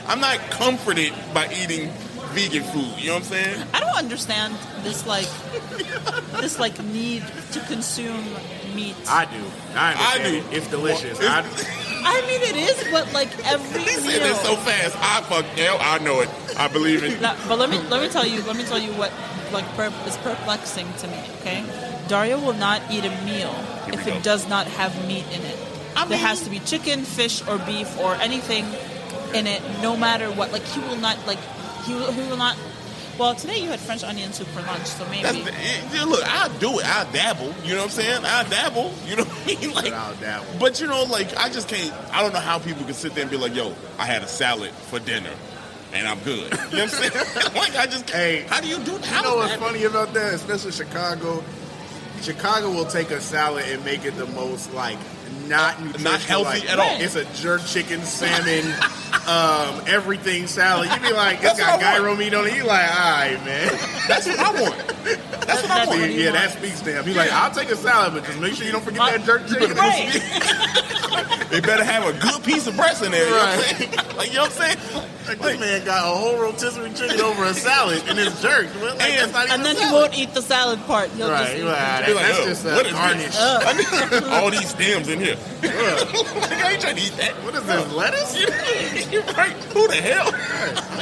I'm not comforted by eating vegan food. You know what I'm saying? I don't understand this like need to consume meat. I do. I do. It's delicious. I mean, it is, but like every he meal. said it so fast. I know it. I believe it. But let me tell you what like is perplexing to me. Okay, Dario will not eat a meal if it does not have meat in it. There has to be chicken, fish, or beef, or anything in it, no matter what. Like he will not like he will not. Well, today you had French onion soup for lunch, so maybe. Look, I'll do it. I'll dabble. You know what I'm saying? I'll dabble. You know what I mean? Like, I'll dabble. But, like, I just can't. I don't know how people can sit there and be like, yo, I had a salad for dinner, and I'm good. You know what I'm saying? Like, I just can't. Hey, how do you do that? You know what's funny about that? Especially Chicago. Chicago will take a salad and make it the most, like, not healthy at all. It's a jerk chicken, salmon, everything salad. You be like, it's got gyro meat on it. You like, all right, man. That's what I want. That's what I want. Yeah, that speaks to him. He's like, I'll take a salad, but just make sure you don't forget that jerk chicken. Right. They better have a good piece of breast in there. You know what I'm saying? Like, you know what I'm saying? Like, this man got a whole rotisserie chicken over a salad and it's jerk. Like, and then he won't eat the salad part. He'll just eat that's just a garnish. All these stems in here. Like, I ain't trying to eat that. What is this, lettuce? You're right. Who the hell?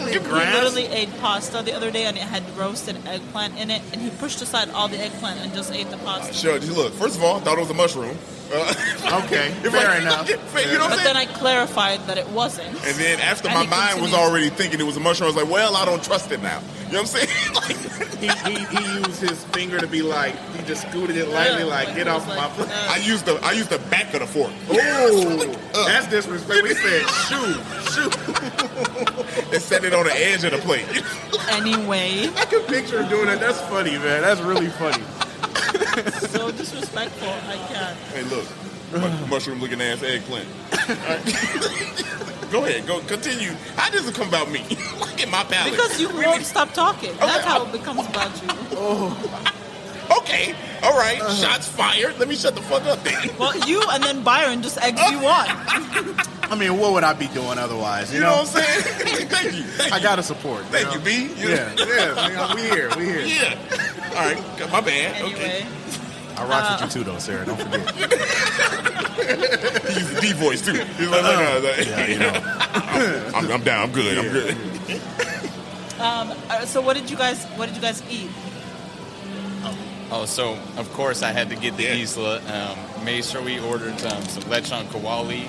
He literally ate pasta the other day and it had roasted eggplant in it, and he pushed aside all the eggplant and just ate the pasta. Sure. Look, first of all, I thought it was a mushroom. Okay, fair enough. You know what but then I clarified that it wasn't. And then after my mind was already thinking it was a mushroom, I was like, well, I don't trust it now. You know what I'm saying? Like, he used his finger to be like, he just scooted it lightly, like get off my plate. I used the back of the fork. Oh, that's disrespectful. We said shoot. And set it on the edge of the plate. Anyway, I can picture him doing that. That's funny, man. That's really funny. So disrespectful. I can't. Hey, look, mushroom looking ass eggplant. Go ahead, continue. How does it come about me? Look at my palate. Because you won't stop talking. Okay. That's how it becomes about you. Oh. Okay, all right. Shots fired. Let me shut the fuck up then. Well, you and then Byron just eggs you on. I mean, what would I be doing otherwise? You know what I'm saying? Thank you. I gotta support. Thank you, B. Yeah. We here. Yeah. All right, my bad. Anyway. Okay. I rock with you too, though, Sarah. Don't forget. He used the D voice too. He's like, yeah, you know. I'm down. I'm good. Yeah. I'm good. So what did you guys eat? Oh, so of course I had to get the Isla. Made sure we ordered some lechon kawali,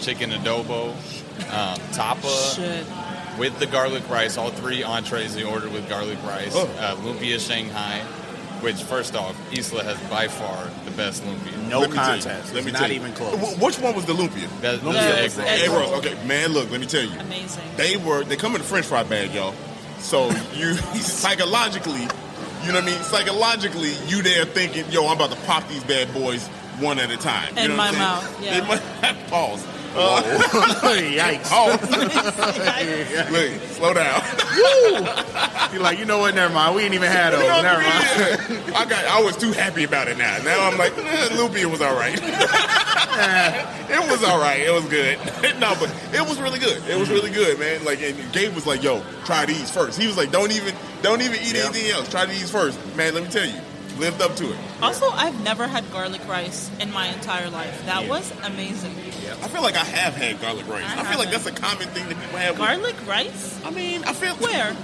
chicken adobo, tapa with the garlic rice. All 3 entrees they ordered with garlic rice. Lumpia Shanghai, which first off, Isla has by far the best lumpia. No contest. Let me not even close. Which one was the lumpia? That's the egg roll. Okay, man, look, let me tell you. Amazing. They come in a French fry bag, y'all. So you psychologically. You know what I mean? Psychologically, you there thinking, yo, I'm about to pop these bad boys one at a time. You in know my what mouth, yeah. Pause. Yikes. Look, slow down. Woo! You're like, you know what? Never mind. We ain't even had those. Never mind. I was too happy about it now. Now I'm like, Lumpia was all right. It was all right. It was good. No, but it was really good. It was really good, man. Like, and Gabe was like, yo, try these first. He was like, don't even eat anything else. Try these first. Man, let me tell you. Lived up to it. Also, I've never had garlic rice in my entire life. That was amazing. Yeah. I feel like I have had garlic rice. I feel like that's a common thing that people have. Garlic rice? I mean, I feel... Where?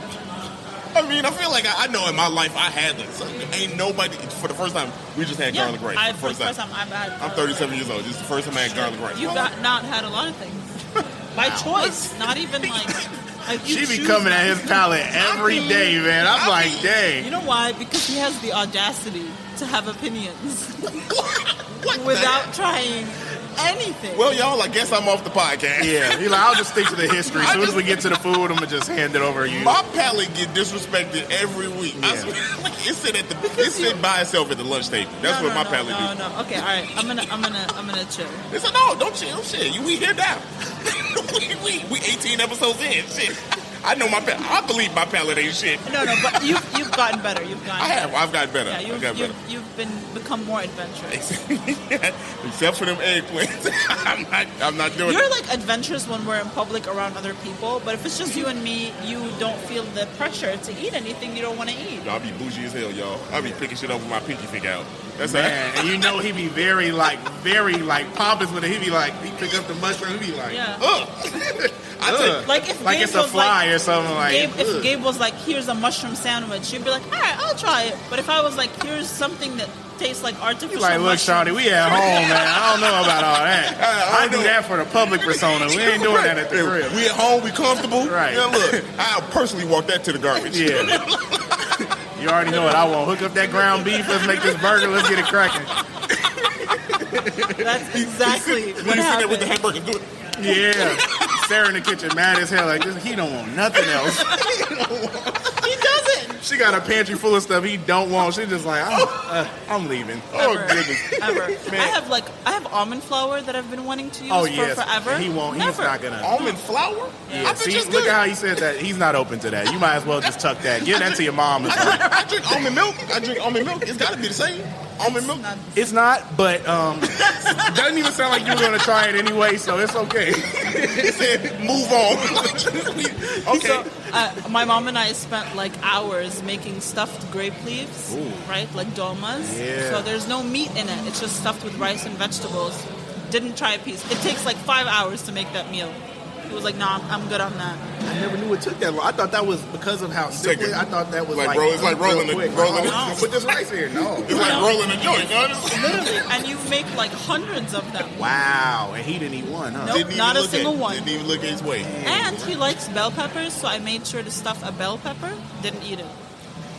I feel like I know in my life I had this. Ain't nobody... For the first time, we just had garlic rice. For the first time I've had I'm 37 years old. This is the first time I had garlic rice. You've not had a lot of things. By choice. Not even like... She be coming at his palate every day, man. I'm like, dang. You know why? Because he has the audacity to have opinions what without trying anything. Well, y'all, I guess I'm off the podcast. Yeah, he's like, I'll just stick to the history. As soon as we get to the food, I'm gonna just hand it over to you. My palate get disrespected every week. Yeah. It sit by itself at the lunch table. That's what my palate do. No. Okay, all right. I'm gonna chill. It's like, no, don't chill. Shit, we here now. we 18 episodes in. Shit. I know I believe my palate ain't shit. No, but you've gotten better. I've gotten better. Yeah, you've become more adventurous. Except for them eggplants. I'm not doing it. You're like adventurous when we're in public around other people, but if it's just you and me, you don't feel the pressure to eat anything you don't want to eat. I'll be bougie as hell, y'all. I'll be picking shit up with my pinky finger out. That's man, and you know he be very pompous with it. He pick up the mushroom, he be like, like if like Gabe it's a fly or something like. If Gabe was like, here's a mushroom sandwich, you'd be like, all right, I'll try it. But if I was like, here's something that tastes like artificial like, look, Shawty, we at home, man. I don't know about all that. I do that for the public persona. We ain't doing that at the crib. We at home, we comfortable. Right. Yeah, look, I'll personally walk that to the garbage. Yeah. You already know what I want. Hook up that ground beef. Let's make this burger. Let's get it cracking. That's exactly what happened. There with the hamburger. Do it. Yeah. Sarah in the kitchen, mad as hell. Like, he don't want nothing else. He doesn't. She got a pantry full of stuff he don't want. She's just like, I'm leaving. Oh goodness. Ever. I have almond flour that I've been wanting to use for forever. And he won't. Never. He's not gonna. Almond flour? Yeah. See, look at how he said that. He's not open to that. You might as well just tuck that. Give that to your mom. I drink almond milk. It's got to be the same. Almond milk? It's not, but doesn't even sound like you were going to try it anyway, so it's okay. It said, move on. Okay. So, my mom and I spent like hours making stuffed grape leaves, right? Like dolmas. Yeah. So there's no meat in it. It's just stuffed with rice and vegetables. Didn't try a piece. It takes like 5 hours to make that meal. He was like, no, I'm good on that. I never knew it took that long. I thought that was because of how simple. I thought that was like it's like rolling put this rice here. No. It's like rolling a joint, honestly. Literally. And you make like hundreds of them. Wow. And he didn't eat one, huh? Nope, not a single one. Didn't even look at his weight. And he likes bell peppers, so I made sure to stuff a bell pepper. Didn't eat it.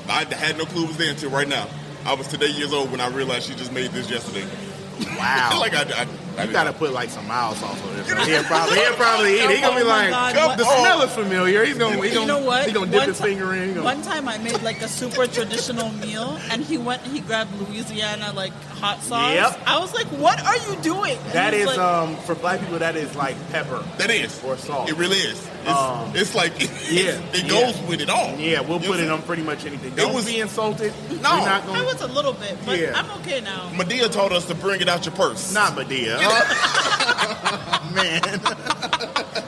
I had no clue it was there until right now. I was today years old when I realized she just made this yesterday. Wow. Like you gotta put like some mild sauce on this. He'll probably eat it. He's gonna be like, God, the smell is familiar. He's gonna you know what? He's gonna dip his finger in. One time I made like a super traditional meal, and he grabbed Louisiana like hot sauce. Yep. I was like, what are you doing? And that is like, for black people, that is like pepper. That is. Or salt. It really is. It's like it goes with it all. Yeah, we'll put it on pretty much anything. Don't be insulted. No, I was a little bit, but I'm okay now. Medea told us to bring it out your purse. Not Medea. Man.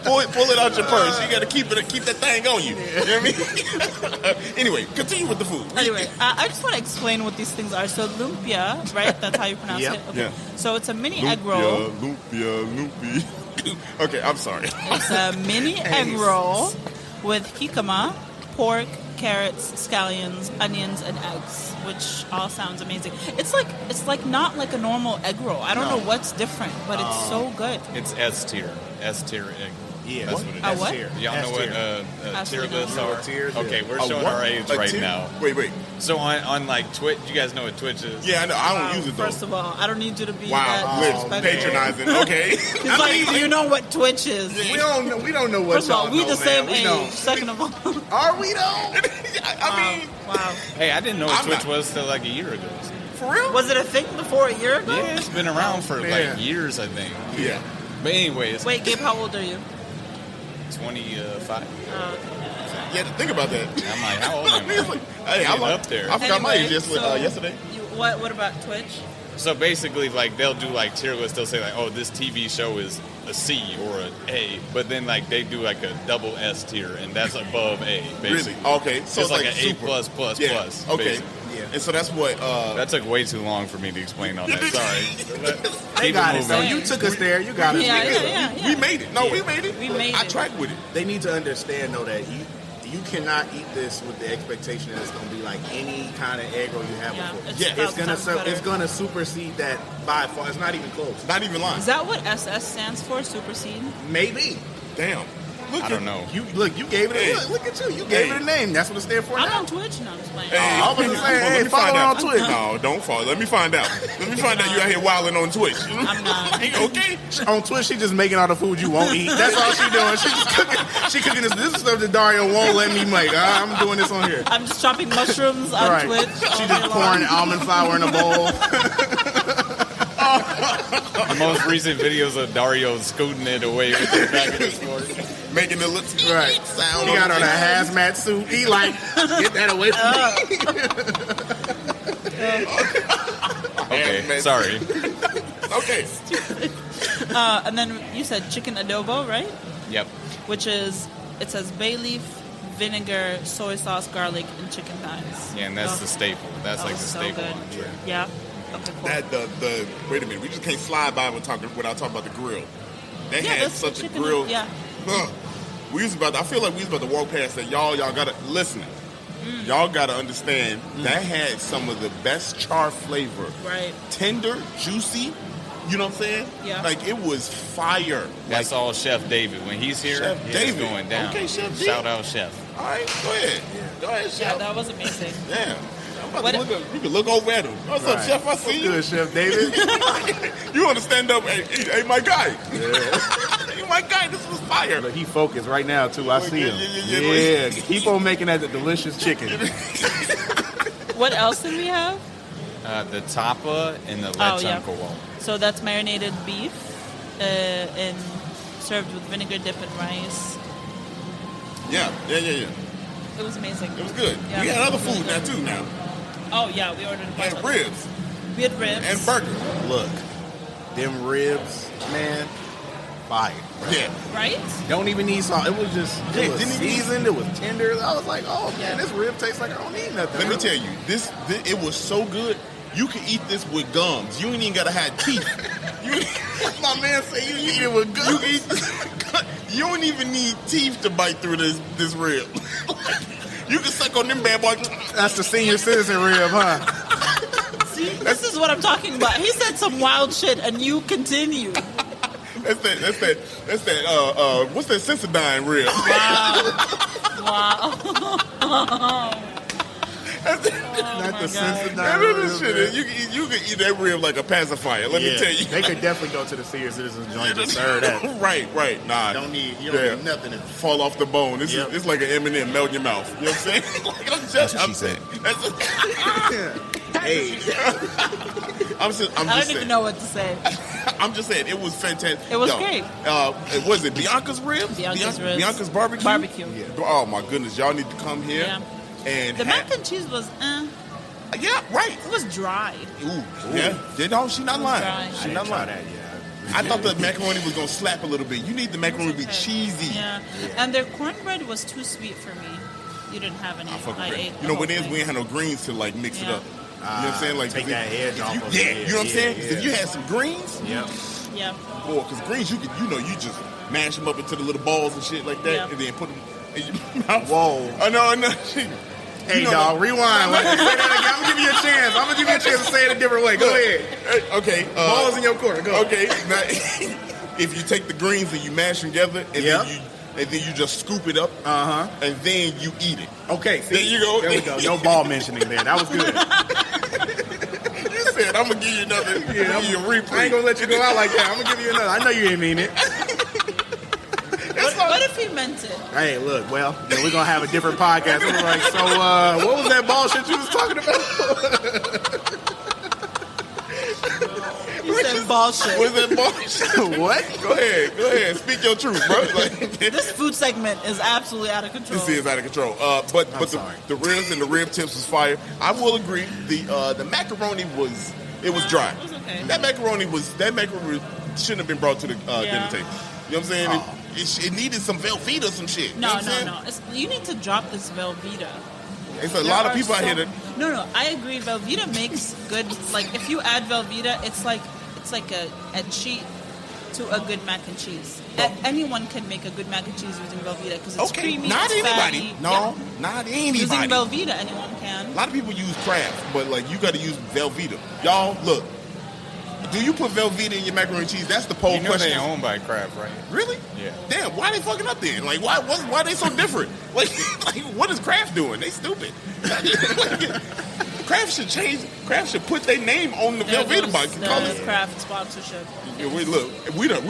Pull it out your purse. You got to keep that thing on you. You know what I mean? Anyway, continue with the food. Anyway, I just want to explain what these things are. So lumpia, right? That's how you pronounce it. Okay. Yeah. So it's a mini egg roll. Lumpia. Okay, I'm sorry. It's a mini egg roll with jicama, pork, carrots, scallions, onions, and eggs, which all sounds amazing. It's like not like a normal egg roll. I don't know what's different, but it's so good. It's S tier egg. Yeah, that's what it is. What? Y'all know what tier lists are? Okay, we're showing our age right now. Wait. So on like Twitch, you guys know what Twitch is? Yeah, I know. I don't use it though. First of all, I don't need you to be that disrespectful. Patronizing. Okay. He's like, do you know what Twitch is? We don't know what. First of all, we the same age. Don't. Second of all, are we though? I mean, wow. Hey, I didn't know what Twitch was till like a year ago. For real? Was it a thing before a year ago? Yeah, it's been around for like years, I think. Yeah. But anyways. Wait, Gabe, how old are you? 25. Yeah, think about that. I'm like, how old am I? Hey, I'm up there. I forgot my age yesterday. What about Twitch? So basically, like, they'll do like tier lists. They'll say like, oh, this TV show is a C or an A, but then like they do like a double S tier, and that's above A, basically. Really? Okay, so it's like an super. A plus. Okay. Basically. Yeah. And so that's what. That took way too long for me to explain all that. Sorry. They got it. So you took us there. You got it. Yeah. We made it. No, we made it. I it. tracked with it. They need to understand though that you cannot eat this with the expectation that it's going to be like any kind of egg roll you have before. It's gonna supersede that by far. It's not even close. Not even lying. Is that what SS stands for? Supersede? Maybe. Damn. I don't know. You gave it a look at you. You gave it a name. That's what it stands for. I'm now. on Twitch. No, I'm just playing. I was gonna say, follow on Twitch. No, don't follow. Let me find out. Let me find out you out here wilding on Twitch. I'm not. Okay. On Twitch, she just making all the food you won't eat. That's all she doing. She just cooking. She cooking this. This is stuff that Dario won't let me make. I'm doing this on here. I'm just chopping mushrooms on Twitch. She just pouring almond flour in a bowl. The most recent videos of Dario scooting it away with the back of his fork. Making it look sound. He got on a hazmat suit. He like, get that away from me. Okay, sorry. Okay. And then you said chicken adobo, right? Yep. Which is, it says bay leaf, vinegar, soy sauce, garlic, and chicken thighs. Yeah, and that's the staple. That's like the staple good. on the tray. Yeah. Okay, cool. That wait a minute. We just can't slide by without talking about the grill. They had such a grill. Yeah. I feel like we was about to walk past that. Y'all gotta listen. Y'all gotta understand that had some of the best char flavor. Right. Tender, juicy. You know what I'm saying? Yeah. Like it was fire. That's all Chef David. When he's here, it's going down. Okay, Chef David. Shout out Chef. All right, go ahead. Go ahead, Chef. Yeah, that was amazing. Yeah. You can look over at him. What's up, Chef? I see you. Good, Chef David. You want to stand up? Hey, my guy. Yeah. You my God, this was fire. Look, he focused right now, too. I see him. Yeah. Keep on making that the delicious chicken. What else did we have? The tapa and the lechon kawal. So that's marinated beef and served with vinegar dip and rice. Yeah. It was amazing. It was good. Yeah, we had other food now, too, now. Oh, yeah, we ordered a bunch And of ribs. We had ribs. And burgers. Look, them ribs, man, fire. Yeah. Right? Don't even need salt. It was just, it was didn't seasoned. It was tender. I was like, oh, man, this rib tastes like I don't need nothing. Let me tell you, this it was so good. You can eat this with gums. You ain't even gotta have teeth. My man said you eat it with gums. You don't even need teeth to bite through this rib. You can suck on them bad boys. That's the senior citizen rib, huh? See, this is what I'm talking about. He said some wild shit, and you continue. That's that. What's that Sensodyne rib? Wow. Not the Sensodyne rib. You can eat that rib like a pacifier. Let me tell you. They could definitely go to the senior citizen joint and serve that. Right. Nah. You don't need nothing to fall off the bone. It's like an M&M melt in your mouth. You know what I'm saying? That's what she said. Hey. I don't even know what to say. I'm just saying, it was fantastic. It was great. Was it Bianca's ribs? Bianca's ribs. Bianca's barbecue? Barbecue. Yeah. Oh, my goodness. Y'all need to come here. Yeah. And the mac and cheese was, yeah, right. It was dry. Ooh. Yeah. No, she's not lying. She's not lying. I thought the macaroni was going to slap a little bit. You need the macaroni to be cheesy. Yeah. And their cornbread was too sweet for me. You didn't have any. I ate. You know what it is? We ain't had no greens to like mix it up. You know what I'm saying? Like take that edge off. You know what I'm saying? Because if you had some greens, yeah. Boy, because greens you just mash them up into the little balls and shit like that, and then put them in your mouth. Whoa! I know. Hey, dog, rewind. Say that again. I'm gonna give you a chance. To say it a different way. Go ahead. Okay. Balls in your court. Go. Okay. Now, if you take the greens and you mash them together, and then you just scoop it up, and then you eat it. Okay. See, there you go. There we go. No ball mentioning there. That was good. You said I'm gonna give you another. I'm gonna give you a replay. I ain't gonna let you go out like that. I'm gonna give you another. I know you ain't mean it. What if he meant it? Hey, look, well, we're going to have a different podcast. We're like, so what was that bullshit you was talking about? You said bullshit. What is that bullshit? What? Go ahead. Speak your truth, bro. This food segment is absolutely out of control. This is out of control. But the ribs and the rib tips was fire. I will agree. The macaroni was dry. It was okay. That macaroni shouldn't have been brought to the dinner table. You know what I'm saying? Oh. It needed some Velveeta or some shit. No. You know You need to drop this Velveeta. It's a lot of people out here that... No, I agree. Velveeta makes good... Like, if you add Velveeta, it's like a cheat to a good mac and cheese. Anyone can make a good mac and cheese using Velveeta because it's creamy, not it's anybody. fatty. No, not anybody. Using Velveeta, anyone can. A lot of people use Kraft, but, like, you got to use Velveeta. Y'all, look. Do you put Velveeta in your macaroni and cheese? That's the poll question. They're owned by Kraft, right? Really? Yeah. Damn, why are they fucking up then? Like, why are they so different? like, what is Kraft doing? They stupid. Kraft should change. Kraft should put their name on the Velveeta box. Call it Kraft sponsorship. Yeah, we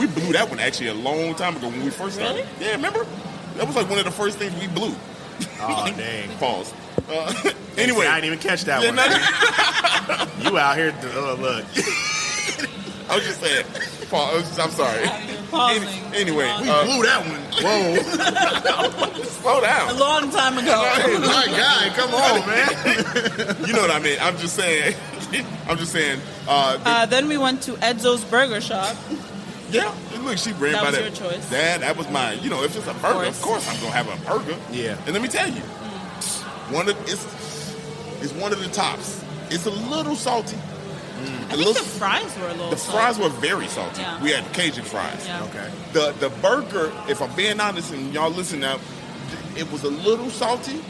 blew that one actually a long time ago when we first started. Really? Yeah, remember? That was like one of the first things we blew. Oh, dang. Pause. Anyway. I didn't even catch that one. You out here, look. I was just saying. I'm sorry. Anyway, we blew that one. Whoa. Slow down. A long time ago. Hey, my guy, come on, man. You know what I mean. I'm just saying. Then we went to Edzo's Burger Shop. Yeah. Look, she ran by that. That was your choice. That was mine. You know, if it's a burger, of course I'm going to have a burger. Yeah. And let me tell you, it's one of the tops. It's a little salty. I think the fries were a little salty. The fries were very salty. Yeah. We had Cajun fries. Yeah. Okay. The burger, if I'm being honest and y'all listen now, it was a little salty,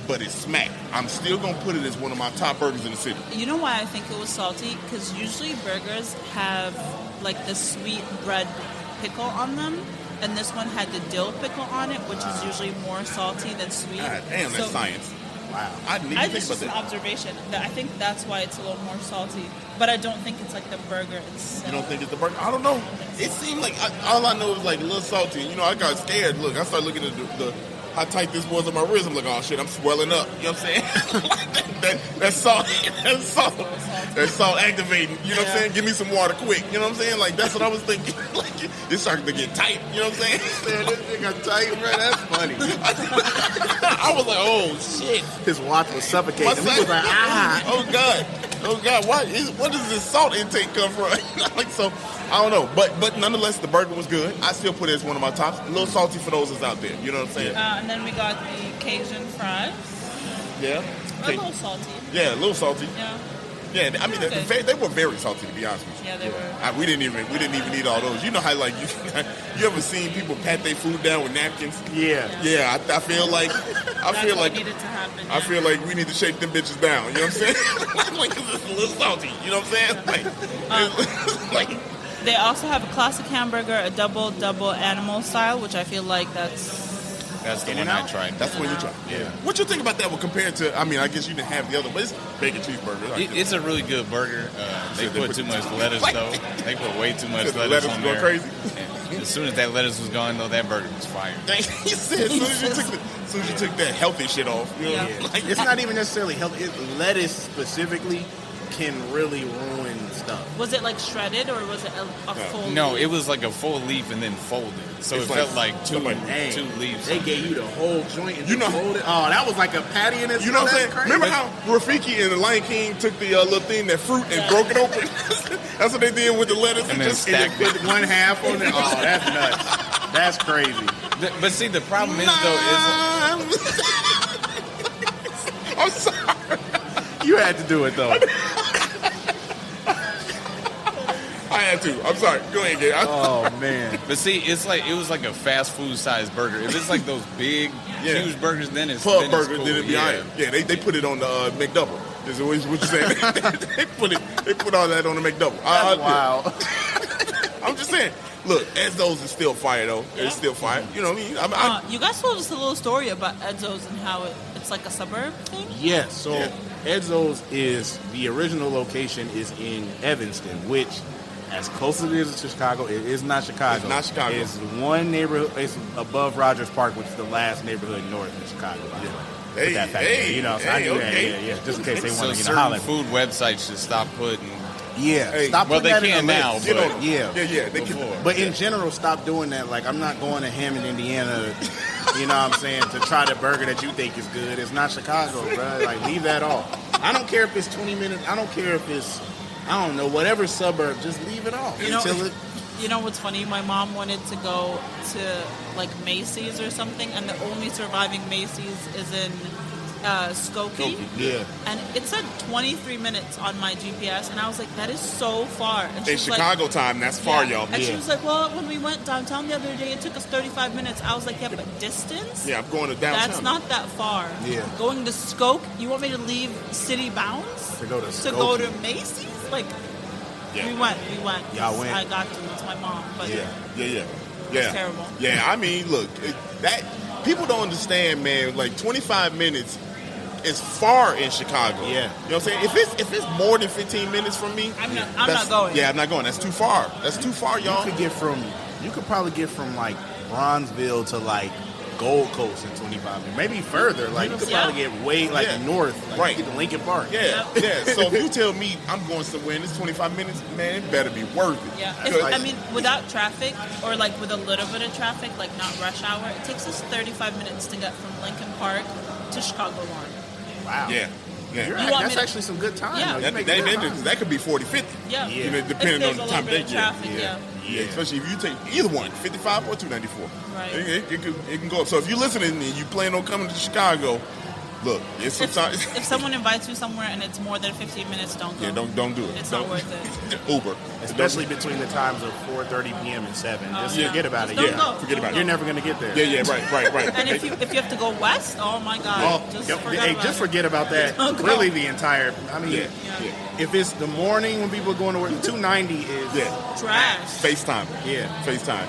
but it smacked. I'm still going to put it as one of my top burgers in the city. You know why I think it was salty? Because usually burgers have like the sweet bread pickle on them. And this one had the dill pickle on it, which is usually more salty than sweet. God damn, that's science. Wow. I didn't even think about just that. an observation. I think that's why it's a little more salty. But I don't think it's like the burger itself. You don't think it's the burger? I don't know. It seemed like all I know is like a little salty. You know, I got scared. Look, I started looking at the how tight this was on my wrist. I'm like, oh shit, I'm swelling up. You know what I'm saying? that's salt. That's salt. That's salt activating. You know what I'm saying? Give me some water quick. You know what I'm saying? Like that's what I was thinking. Like it's starting to get tight. You know what I'm saying? This thing got tight, bro. That's funny. I was like, oh shit. His watch was suffocating. He was like, ah. Oh God. What does this salt intake come from? Like so. I don't know, but nonetheless, the burger was good. I still put it as one of my tops. A little salty for those that's out there. You know what I'm saying? And then we got the Cajun fries. Yeah. A little salty. Yeah, a little salty. Yeah. Yeah, I mean, they were very salty, to be honest with you. Yeah, they were. We didn't even eat all those. You know how, like, you ever seen people pat their food down with napkins? Yeah. Yeah, I feel like... needed to happen. I feel like we need to shake them bitches down. You know what I'm saying? Like, 'cause it's a little salty. You know what I'm saying? Like... They also have a classic hamburger, a double animal style, which I feel like that's the one I tried. That's the one you tried. Yeah. What you think about that one compared to? I mean, I guess you didn't have the other, but it's bacon cheeseburger. It's a really good burger. They put too much lettuce though. They put way too much lettuce on there. Crazy. As soon as that lettuce was gone, though, that burger was fire. He said, as soon as you took that healthy shit off. You know? Like, it's not even necessarily healthy. Lettuce specifically can really ruin stuff. Was it like shredded or was it a full? No, it was like a full leaf and then folded. So it felt like two leaves. They gave you the whole joint and folded. Oh, that was like a patty in it. You know what I'm saying? Crazy. Remember how Rafiki and the Lion King took the little thing, that fruit, and broke it open? That's what they did with the lettuce. And then just put one half on it. Oh, that's nuts. That's crazy. But see, the problem is though, I'm sorry. You had to do it though. I had to. I'm sorry. Go ahead, Gabe. Oh man. But see, it was like a fast food sized burger. If it's like those big, huge burgers, then it's pub burger. Cool. Then it be iron. Yeah, they put it on the McDouble. Is what you're saying? they put all that on the McDouble. That's wild. I'm just saying. Look, Edzo's is still fire though. Yeah. It's still fire. You know what I mean? You guys told us a little story about Edzo's and how it's like a suburb thing. Yes. So Edzo's is the original location is in Evanston, which, as close as it is to Chicago, it is not Chicago. It's not Chicago. It's one neighborhood. It's above Rogers Park, which is the last neighborhood north of Chicago. Hey, that fact, you know, so I knew that. Just in case they want to get a holler. Food websites should stop putting. Stop putting that they can now. But they can. But in general, stop doing that. Like, I'm not going to Hammond, Indiana. You know what I'm saying? To try the burger that you think is good. It's not Chicago, bro. Like, leave that off. I don't care if it's 20 minutes. I don't care if it's, I don't know, whatever suburb. Just leave it off. You know what's funny? My mom wanted to go to like Macy's or something, and the only surviving Macy's is in Skokie. Yeah. And it said 23 minutes on my GPS, and I was like, that is so far. And in Chicago time, that's far, y'all. And she was like, well, when we went downtown the other day, it took us 35 minutes. I was like, yeah, but distance? Yeah, I'm going to downtown. That's not that far. Yeah. Going to Skokie, you want me to leave city bounds? To go to Skokie. To go to Macy's? Like... Yeah. We went. Y'all went? I got to. It's my mom. But It's terrible. Yeah, I mean, look, that people don't understand, man. Like 25 minutes is far in Chicago. Yeah. You know what I'm saying? If it's more than 15 minutes from me, I'm not going. Yeah, I'm not going. That's too far. That's too far, y'all. You could probably get from like Bronzeville to like Gold Coast in 25 minutes, maybe further. Like you could probably get way north, like get to Lincoln Park. Yeah. So if you tell me I'm going somewhere and it's 25 minutes, man, it better be worth it. Yeah. I mean, without traffic or like with a little bit of traffic, like not rush hour, it takes us 35 minutes to get from Lincoln Park to Chicago Lawn. Wow. Yeah. That's actually some good time. Yeah. That could be 40, 50. Yeah. You know, depending on the time of day. Traffic, Yeah, especially if you take either one, 55 or 294. Right. It can go up. So if you're listening and you plan on coming to Chicago, look, it's if someone invites you somewhere and it's more than 15 minutes, don't go. Yeah, don't do it. It's not worth it. Uber. Especially between the times of 4:30 p.m. and 7. Just forget about it. Don't go. Forget about it. You're never going to get there. Yeah, right. And if you have to go west, oh my God. Forget about that. Really the entire, if it's the morning when people are going to work, 290 is trash. FaceTime. Yeah. FaceTime.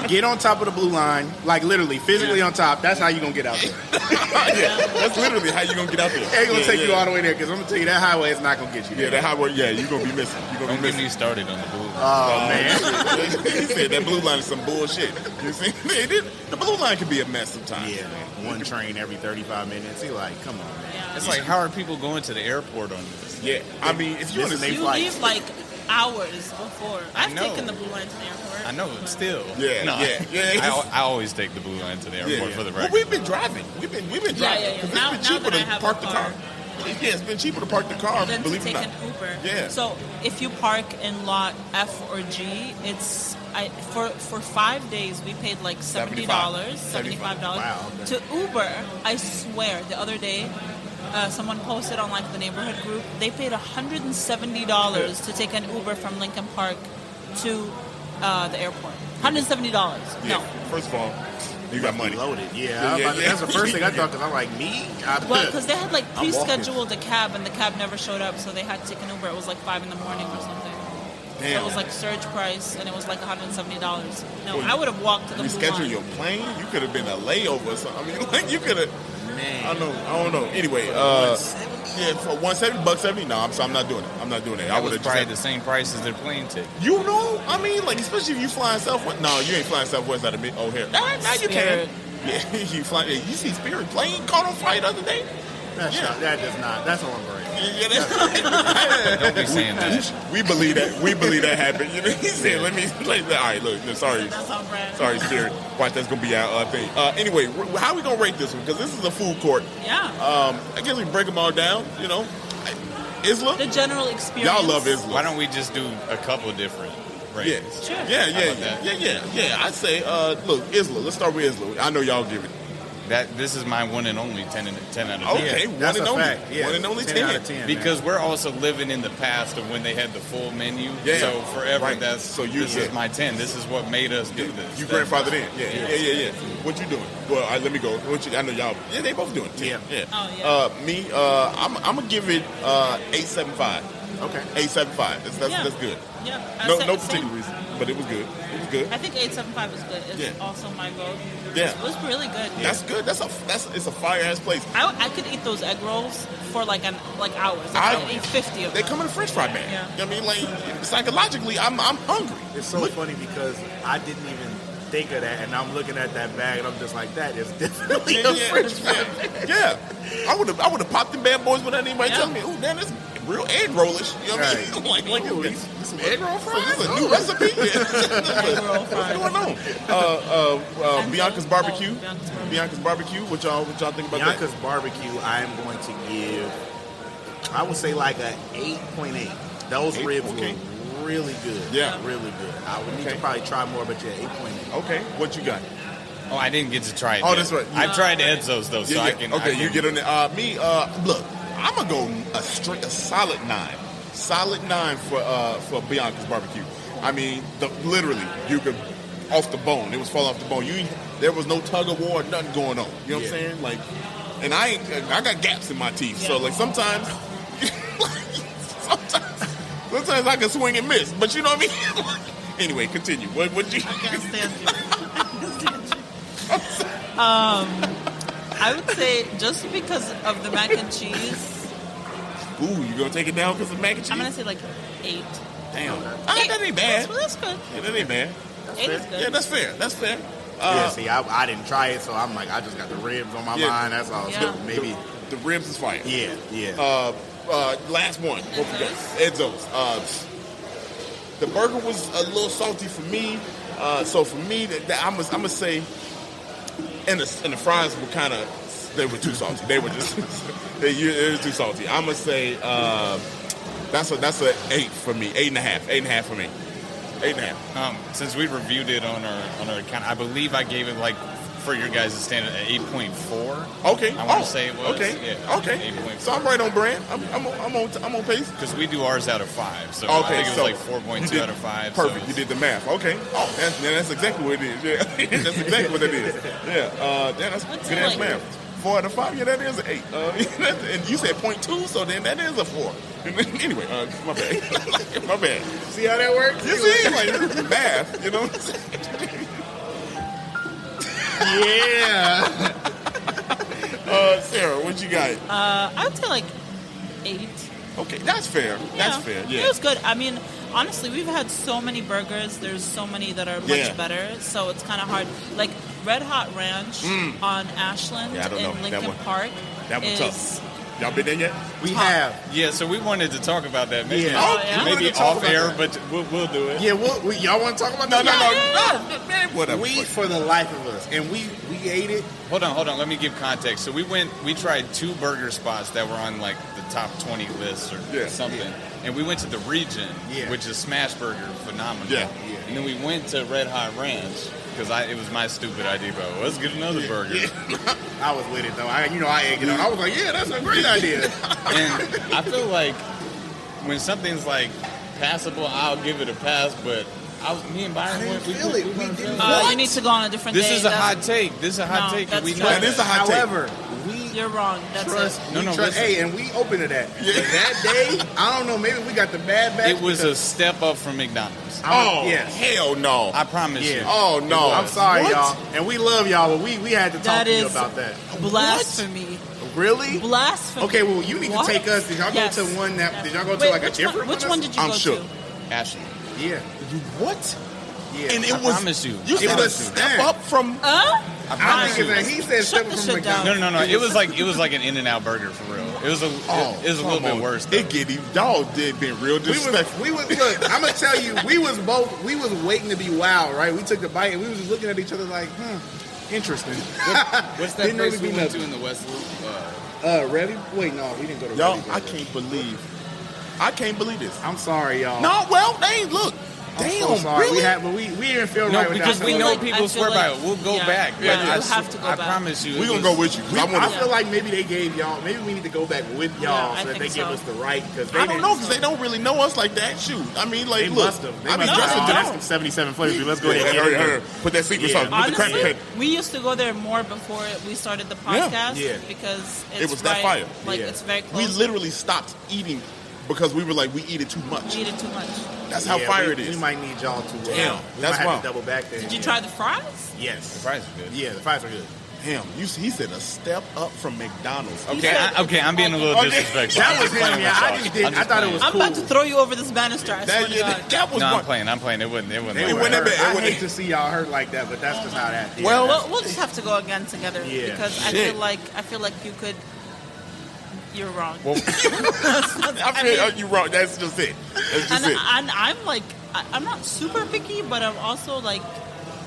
Get on top of the blue line, like literally, physically on top. That's how you're going to get out there. That's literally how you gonna get out there. It ain't gonna take you all the way there because I'm gonna tell you that highway is not gonna get you there. Yeah, that highway. Yeah, you're gonna be missing. Don't get me started on the blue line. Oh man, he said that blue line is some bullshit. You see, the blue line can be a mess sometimes. Yeah, man. One train every 35 minutes. He like, come on, man. Yeah. It's like, how are people going to the airport on this? Yeah, I mean, if you leave like hours before. I've taken the blue line to the airport. I know, but still. Yeah, no, yeah. I always take the blue line to the airport for the record. Well, we've been driving. We've been driving. Yeah. Now that I have park a the car. Yeah, it's been cheaper to park the car. Than believe to take it or an not. Uber. Yeah. So if you park in lot F or G, for 5 days we paid like $75. Wow. To Uber, I swear, the other day. Someone posted on like the neighborhood group. They paid $170 to take an Uber from Lincoln Park to the airport. $170. Yeah. No. First of all, you got money. Loaded. Yeah. That's the first thing I thought because I'm like, me? Well, because they had like pre-scheduled a cab and the cab never showed up, so they had to take an Uber. It was like 5 a.m. or something. Damn. So it was like surge price, and it was like $170. No, I would have walked to the blue Reschedule line. your plane. You could have been a layover or something. I mean, like you could have. Man. I don't know. Anyway, for $170. No, I'm not doing it. I'm not doing it. I would have probably the same price as their plane ticket. You know, I mean, like especially if you flying Southwest. No, you ain't flying Southwest out of O'Hare. Now you can. Yeah, you fly. You see Spirit plane caught on fire the other day. That does not. That's on break. Don't be saying that. We believe that. We believe that happened. You know, he said, "Let me." All right, look. Sorry. That's on brand. Sorry, Spirit. Watch, that's gonna be our thing. Anyway, how we gonna rate this one? Because this is a food court. Yeah. I guess we break them all down. You know, Isla. The general experience. Y'all love Isla. Why don't we just do a couple different ratings? Sure. Yeah. I'd say, look, Isla. Let's start with Isla. I know y'all give it. This is my one and only 10 out of 10. Okay, that's one and a only. fact. Yeah, 1 and only 10 out of 10. Because we're also living in the past of when they had the full menu. Yeah. So forever, Right. this is my 10. This is what made us do this. You grandfathered in. Yeah. What you doing? Well, let me go. I know y'all. Yeah, they both doing 10. Yeah. Oh, yeah. Me, I'm gonna give it 8.75. Okay. 8.75. That's good. Yeah. No particular reason, but it was good. It was good. I think 8.75 is good. It's also my vote. Yeah. It was really good. That's good. It's a fire ass place. I could eat those egg rolls for like hours. I ate 50 of They them. come in a French fry bag. Yeah. I mean, like psychologically, I'm hungry. It's so funny because I didn't even think of that, and I'm looking at that bag, and I'm just like, that is definitely a French fry. Yeah. I would have popped them bad boys without anybody telling me. Oh, damn, that's real egg rollish. You know what I mean? I'm like, look at this. Some egg roll fries? This is a new recipe. Egg roll fries. What's going on? Bianca's Barbecue. Bianca's Barbecue. What y'all think about Bianca's Barbecue, I am going to give, I would say like an 8.8. Those ribs were really good. Yeah. Really good. I would need to probably try more, but yeah, 8.8. Okay. What you got? Oh, I didn't get to try it. Oh, yet. that's right. I tried Edzo's though, so I can. Okay, you get on there. Me, look, I'm gonna go a solid 9. Solid 9 for Bianca's Barbecue. I mean, literally, you could off the bone. It was falling off the bone. There was no tug of war, nothing going on. You know what I'm saying? Like, and I got gaps in my teeth, so like sometimes I can swing and miss. But you know what I mean? Anyway, continue. What you? I can't stand you. I would say just because of the mac and cheese. Ooh, you gonna take it down because of mac and cheese? I'm gonna say like 8. Damn. That ain't bad. That's good. Yeah, that ain't bad. 8 is good. Yeah, that's fair. That's fair. See, I didn't try it, so I'm like, I just got the ribs on my mind. That's all. Yeah. So maybe the ribs is fire. Yeah. Last one. What we got? Edzo's. The burger was a little salty for me. So for me, I'm gonna say, and the fries were they were too salty. They were just they were too salty. I'm gonna say that's a 8 for me. 8.5. 8.5 for me. 8.5. Since we reviewed it on our account, I believe I gave it like for your guys' standard at 8.4. Okay. I want to say it was. Okay. Yeah, Okay. 8.4. So I'm right on brand. I'm on pace. Because we do ours out of 5, so Okay, I think it was so like 4.2 out of 5. Perfect. So You did the math. Okay. Oh, that's exactly what it is. Yeah, that's exactly what it is. Yeah. That's good ass math. 4 out of 5. Yeah, that is an 8. And you said 0.2, so then that is a 4. Anyway, my bad. My bad. See how that works? You see, like the math. You know what I'm saying? Yeah. got? I would say like 8. Okay, that's fair. That's fair. Yeah, it was good. I mean, honestly, we've had so many burgers. There's so many that are much better. So it's kind of hard. Like Red Hot Ranch on Ashland in Lincoln Park. That one's tough. Y'all been there yet? We have. Yeah, so we wanted to talk about that. Maybe, maybe off air, but we'll do it. Yeah, y'all want to talk about that? No. Man, whatever. We, for the life of us, and we ate it. Hold on. Let me give context. So we tried 2 burger spots that were on like the top 20 list or something. Yeah. And we went to the Region, which is Smash Burger, phenomenal. Yeah. And then we went to Red Hot Ranch. Because it was my stupid idea, bro. Let's get another burger. Yeah. I was with it, though. I egged it on. I was like, yeah, that's a great idea. And I feel like when something's, like, passable, I'll give it a pass. But me and Byron went. We you need to go on a different day. This is a hot take. This is a hot take. We know it is a hot take. However, you're wrong. That's trust. it. Hey, and we open to that. Yeah. That day, I don't know. Maybe we got the bad batch. It was a step up from McDonald's. Hell no! I promise you. Oh no! I'm sorry, y'all, and we love y'all, but we had to talk to you about that. Blasphemy. Really? Blasphemy. Okay, well, you need to take us. Did y'all go to one that? Did y'all go to like a different one? Which one did you go to? Ashland. Yeah. What? Yeah. And I promise you. You said a step up from. I think he said step up from McDonald's. No. It was like an In-N-Out burger for real. It was a little bit worse. It get even. Y'all did been real disrespectful. We was look. I'm gonna tell you, we was waiting to be wowed, right? We took the bite and we was just looking at each other like, interesting. What's that place we went to in the West Loop? Revy? Wait, no, we didn't go to y'all. Revy. I can't believe this. I'm sorry, y'all. No, well, they look. Damn, so sorry. really? We didn't feel right with that. Because we know people swear by it. We'll go back. Yeah, you have to go back. I promise you. We're going to go with you. I feel like maybe they gave y'all, maybe we need to go back with y'all so that they give us the right. I don't know, because they don't really know us like that. Shoot. I mean, like, they look. must have. I mean, that's 77 flavors. Let's go ahead and get it. Put that secret sauce. Honestly, we used to go there more before we started the podcast because it was that fire. Like, it's very close. We literally stopped eating because we were like, we eat it too much. That's how fire it is. We might need y'all to. Damn, that's why. Double back there. Did you try the fries? Yes, the fries are good. Yeah, the fries are good. Damn, he said a step up from McDonald's. Okay, I'm being a little disrespectful. That was him. Yeah, I just didn't. I thought it was cool. I'm about to throw you over this banister. I swear to God. I'm playing. It wouldn't. I hate to see y'all hurt like that, but that's just how that is. Well, we'll just have to go again together because I feel like you could. You're wrong. Well, you're wrong. That's just it. And I'm like, I'm not super picky, but I'm also like.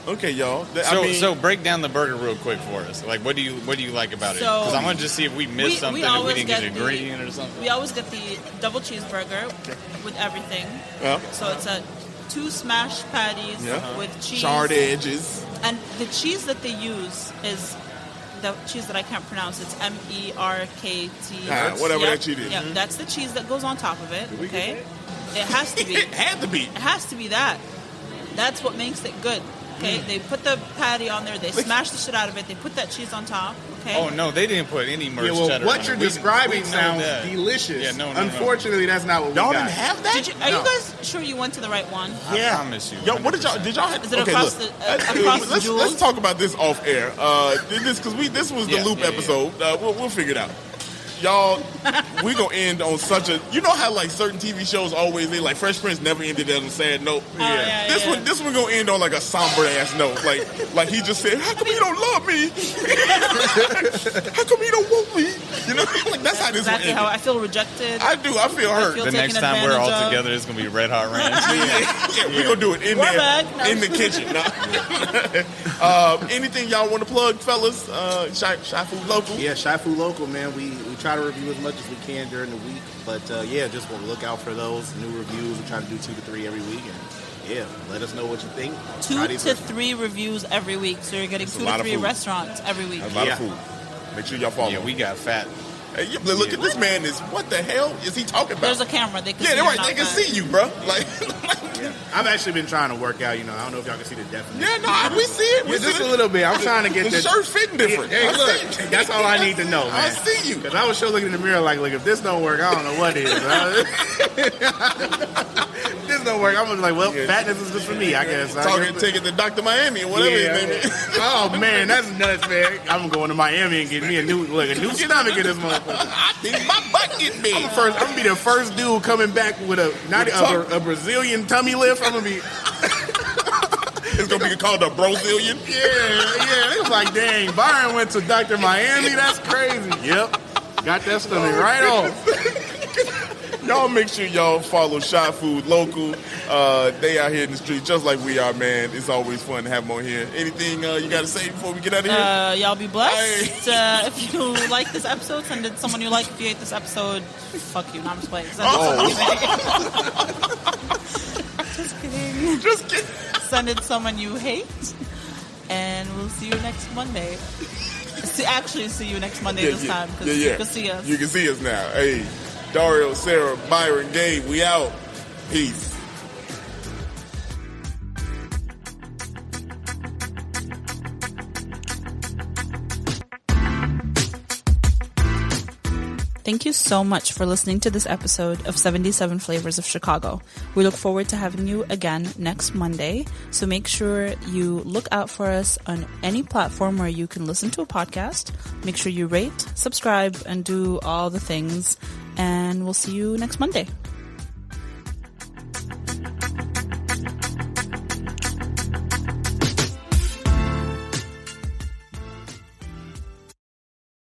Okay, y'all. So break down the burger real quick for us. Like, what do you like about it? Because I want to just see if we missed something, if we didn't get an ingredient or something. We always get the double cheeseburger with everything. Yeah. So it's 2 smashed patties with cheese, charred edges, and the cheese that they use is. The cheese that I can't pronounce, it's MERKT. Whatever that cheese is. Yeah, that's the cheese that goes on top of it. Okay, it has to be. It had to be. It has to be that. That's what makes it good. Okay, they put the patty on there, they smash the shit out of it, they put that cheese on top. Okay. Oh no, they didn't put any merch cheddar. What you're describing sounds delicious. Yeah, no. Unfortunately, that's not what we got. Y'all didn't have that. Are you guys sure you went to the right one? I promise you. Yo, what did y'all? Did y'all? Is it across the jewels? Let's talk about this off air. This was the loop episode. We'll figure it out. Y'all, we gonna end on such a. You know how like certain TV shows always they like Fresh Prince never ended on a sad note. This one gonna end on like a somber ass note. Like he just said, how come you don't love me? How come you don't want me? You know, like that's how this one ended. How I feel rejected. I do. I feel hurt. The next time we're all together, it's gonna be Red Hot Ranch. We're gonna do it in there in the kitchen. Anything y'all want to plug, fellas? Shy Food Local. Yeah, Shy Food Local, man. We try to review as much as we can during the week, but just want to look out for those new reviews. We try to do 2 to 3 every week, and let us know what you think. 2 to 3 reviews every week, so you're getting 2 to 3 restaurants every week. That's a lot of food. Make sure y'all follow. Yeah, we got fat. Hey, look at this man. What the hell is he talking about? There's a camera. They can see they can see you, bro. Like, I've actually been trying to work out. I don't know if y'all can see the definition. Yeah, no, we see it. We just a little bit. I'm trying to get the shirt fitting different. Hey, look, that's all I need to know, man. I see you. Because I was sure looking in the mirror like, look, if this don't work, I don't know what is. This don't work. I'm like, well, fatness is just for me, I guess. Take it to Dr. Miami or whatever his name is. Oh man, that's nuts, man. I'm going to Miami and getting me a new stomach in this motherfucker. I think my butt get big. I'm gonna be the first dude coming back with a Brazilian tummy lift. I'm gonna be. It's gonna be called a Brazilian. Yeah. It was like, dang, Byron went to Dr. Miami. That's crazy. Yep, got that stomach right off. Y'all make sure y'all follow Shot Food Local. They out here in the street just like we are, man. It's always fun to have them on here. Anything you got to say before we get out of here? Y'all be blessed. If you like this episode, send it to someone you like. If you hate this episode, fuck you. No, I'm just playing. Just kidding. Send it to someone you hate. And we'll see you next Monday. See you next Monday this time. Because you can see us. You can see us now. Hey. Dario, Sarah, Byron, Gabe, we out. Peace. Thank you so much for listening to this episode of 77 Flavors of Chicago. We look forward to having you again next Monday. So make sure you look out for us on any platform where you can listen to a podcast. Make sure you rate, subscribe, and do all the things. And we'll see you next Monday.